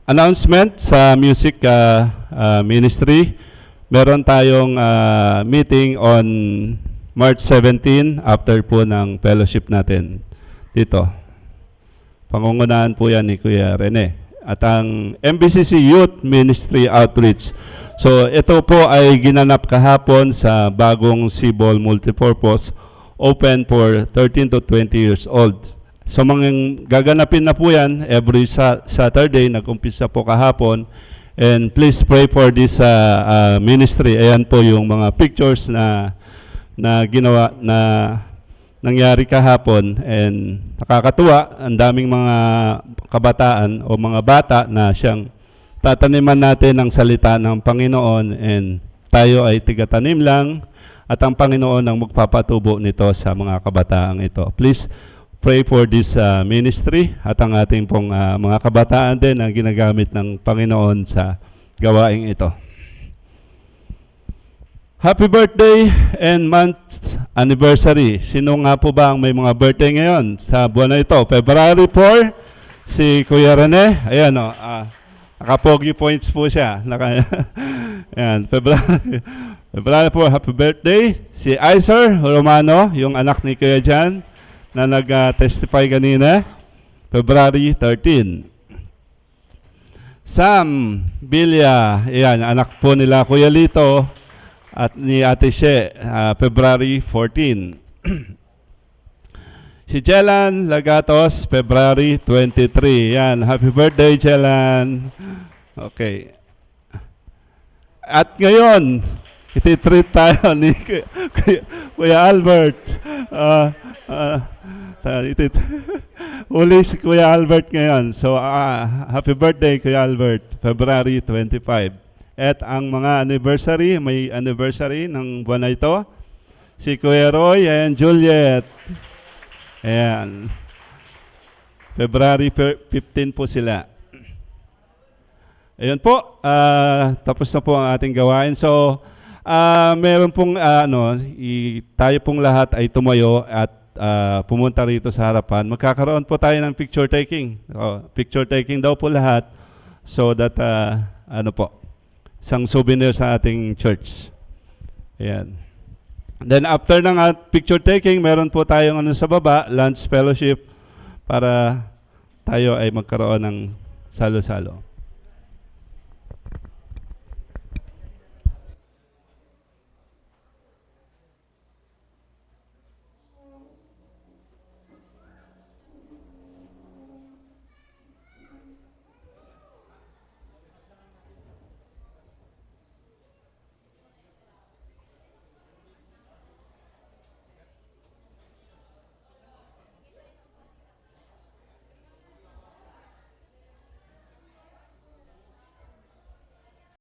Announcement sa music ministry. Meron tayong meeting on March 17 after po ng fellowship natin dito. Pangungunahan po yan ni Kuya Rene. At ang MBCC Youth Ministry Outreach. So ito po ay ginanap kahapon sa bagong Cebol Multipurpose, open for 13 to 20 years old. So gaganapin na po yan every Saturday, nag-umpisa po kahapon. And please pray for this ministry. Ayan po yung mga pictures na ginawa na nangyari kahapon, and nakakatuwa, ang daming mga kabataan o mga bata na siyang tataniman natin ng salita ng Panginoon, and tayo ay tigatanim lang at ang Panginoon ang magpapatubo nito sa mga kabataang ito. Please pray for this ministry at ang ating pong mga kabataan din na ginagamit ng Panginoon sa gawaing ito. Happy birthday and month anniversary. Sino nga po ba ang may mga birthday ngayon sa buwan na ito? February 4, si Kuya Rene. Ayan o, naka-pogi points po siya. Ayan, February 4, happy birthday. Si Iser Romano, yung anak ni Kuya Jan, na nag-testify kanina. February 13. Sam Bilya, ayan, anak po nila Kuya Lito at ni Ate She, February 14. Si Jelan Lagatos, February 23. Yan, happy birthday, Jelan. Okay. At ngayon, Ititreat tayo ni Kuya Albert. Uli si Kuya Albert ngayon. So, happy birthday, Kuya Albert. February 25. At ang mga anniversary, may anniversary ng buwan na ito. Si Kuya Roy and Juliet. Ayan. February 15 po sila. Ayun po, tapos na po ang ating gawain. So, meron pong tayo pong lahat ay tumayo at pumunta rito sa harapan. Magkakaroon po tayo ng picture taking. Picture taking daw po lahat so that isang souvenir sa ating church. Ayan. Then after ng picture taking, meron po tayong sa baba, lunch fellowship para tayo ay magkaroon ng salo-salo.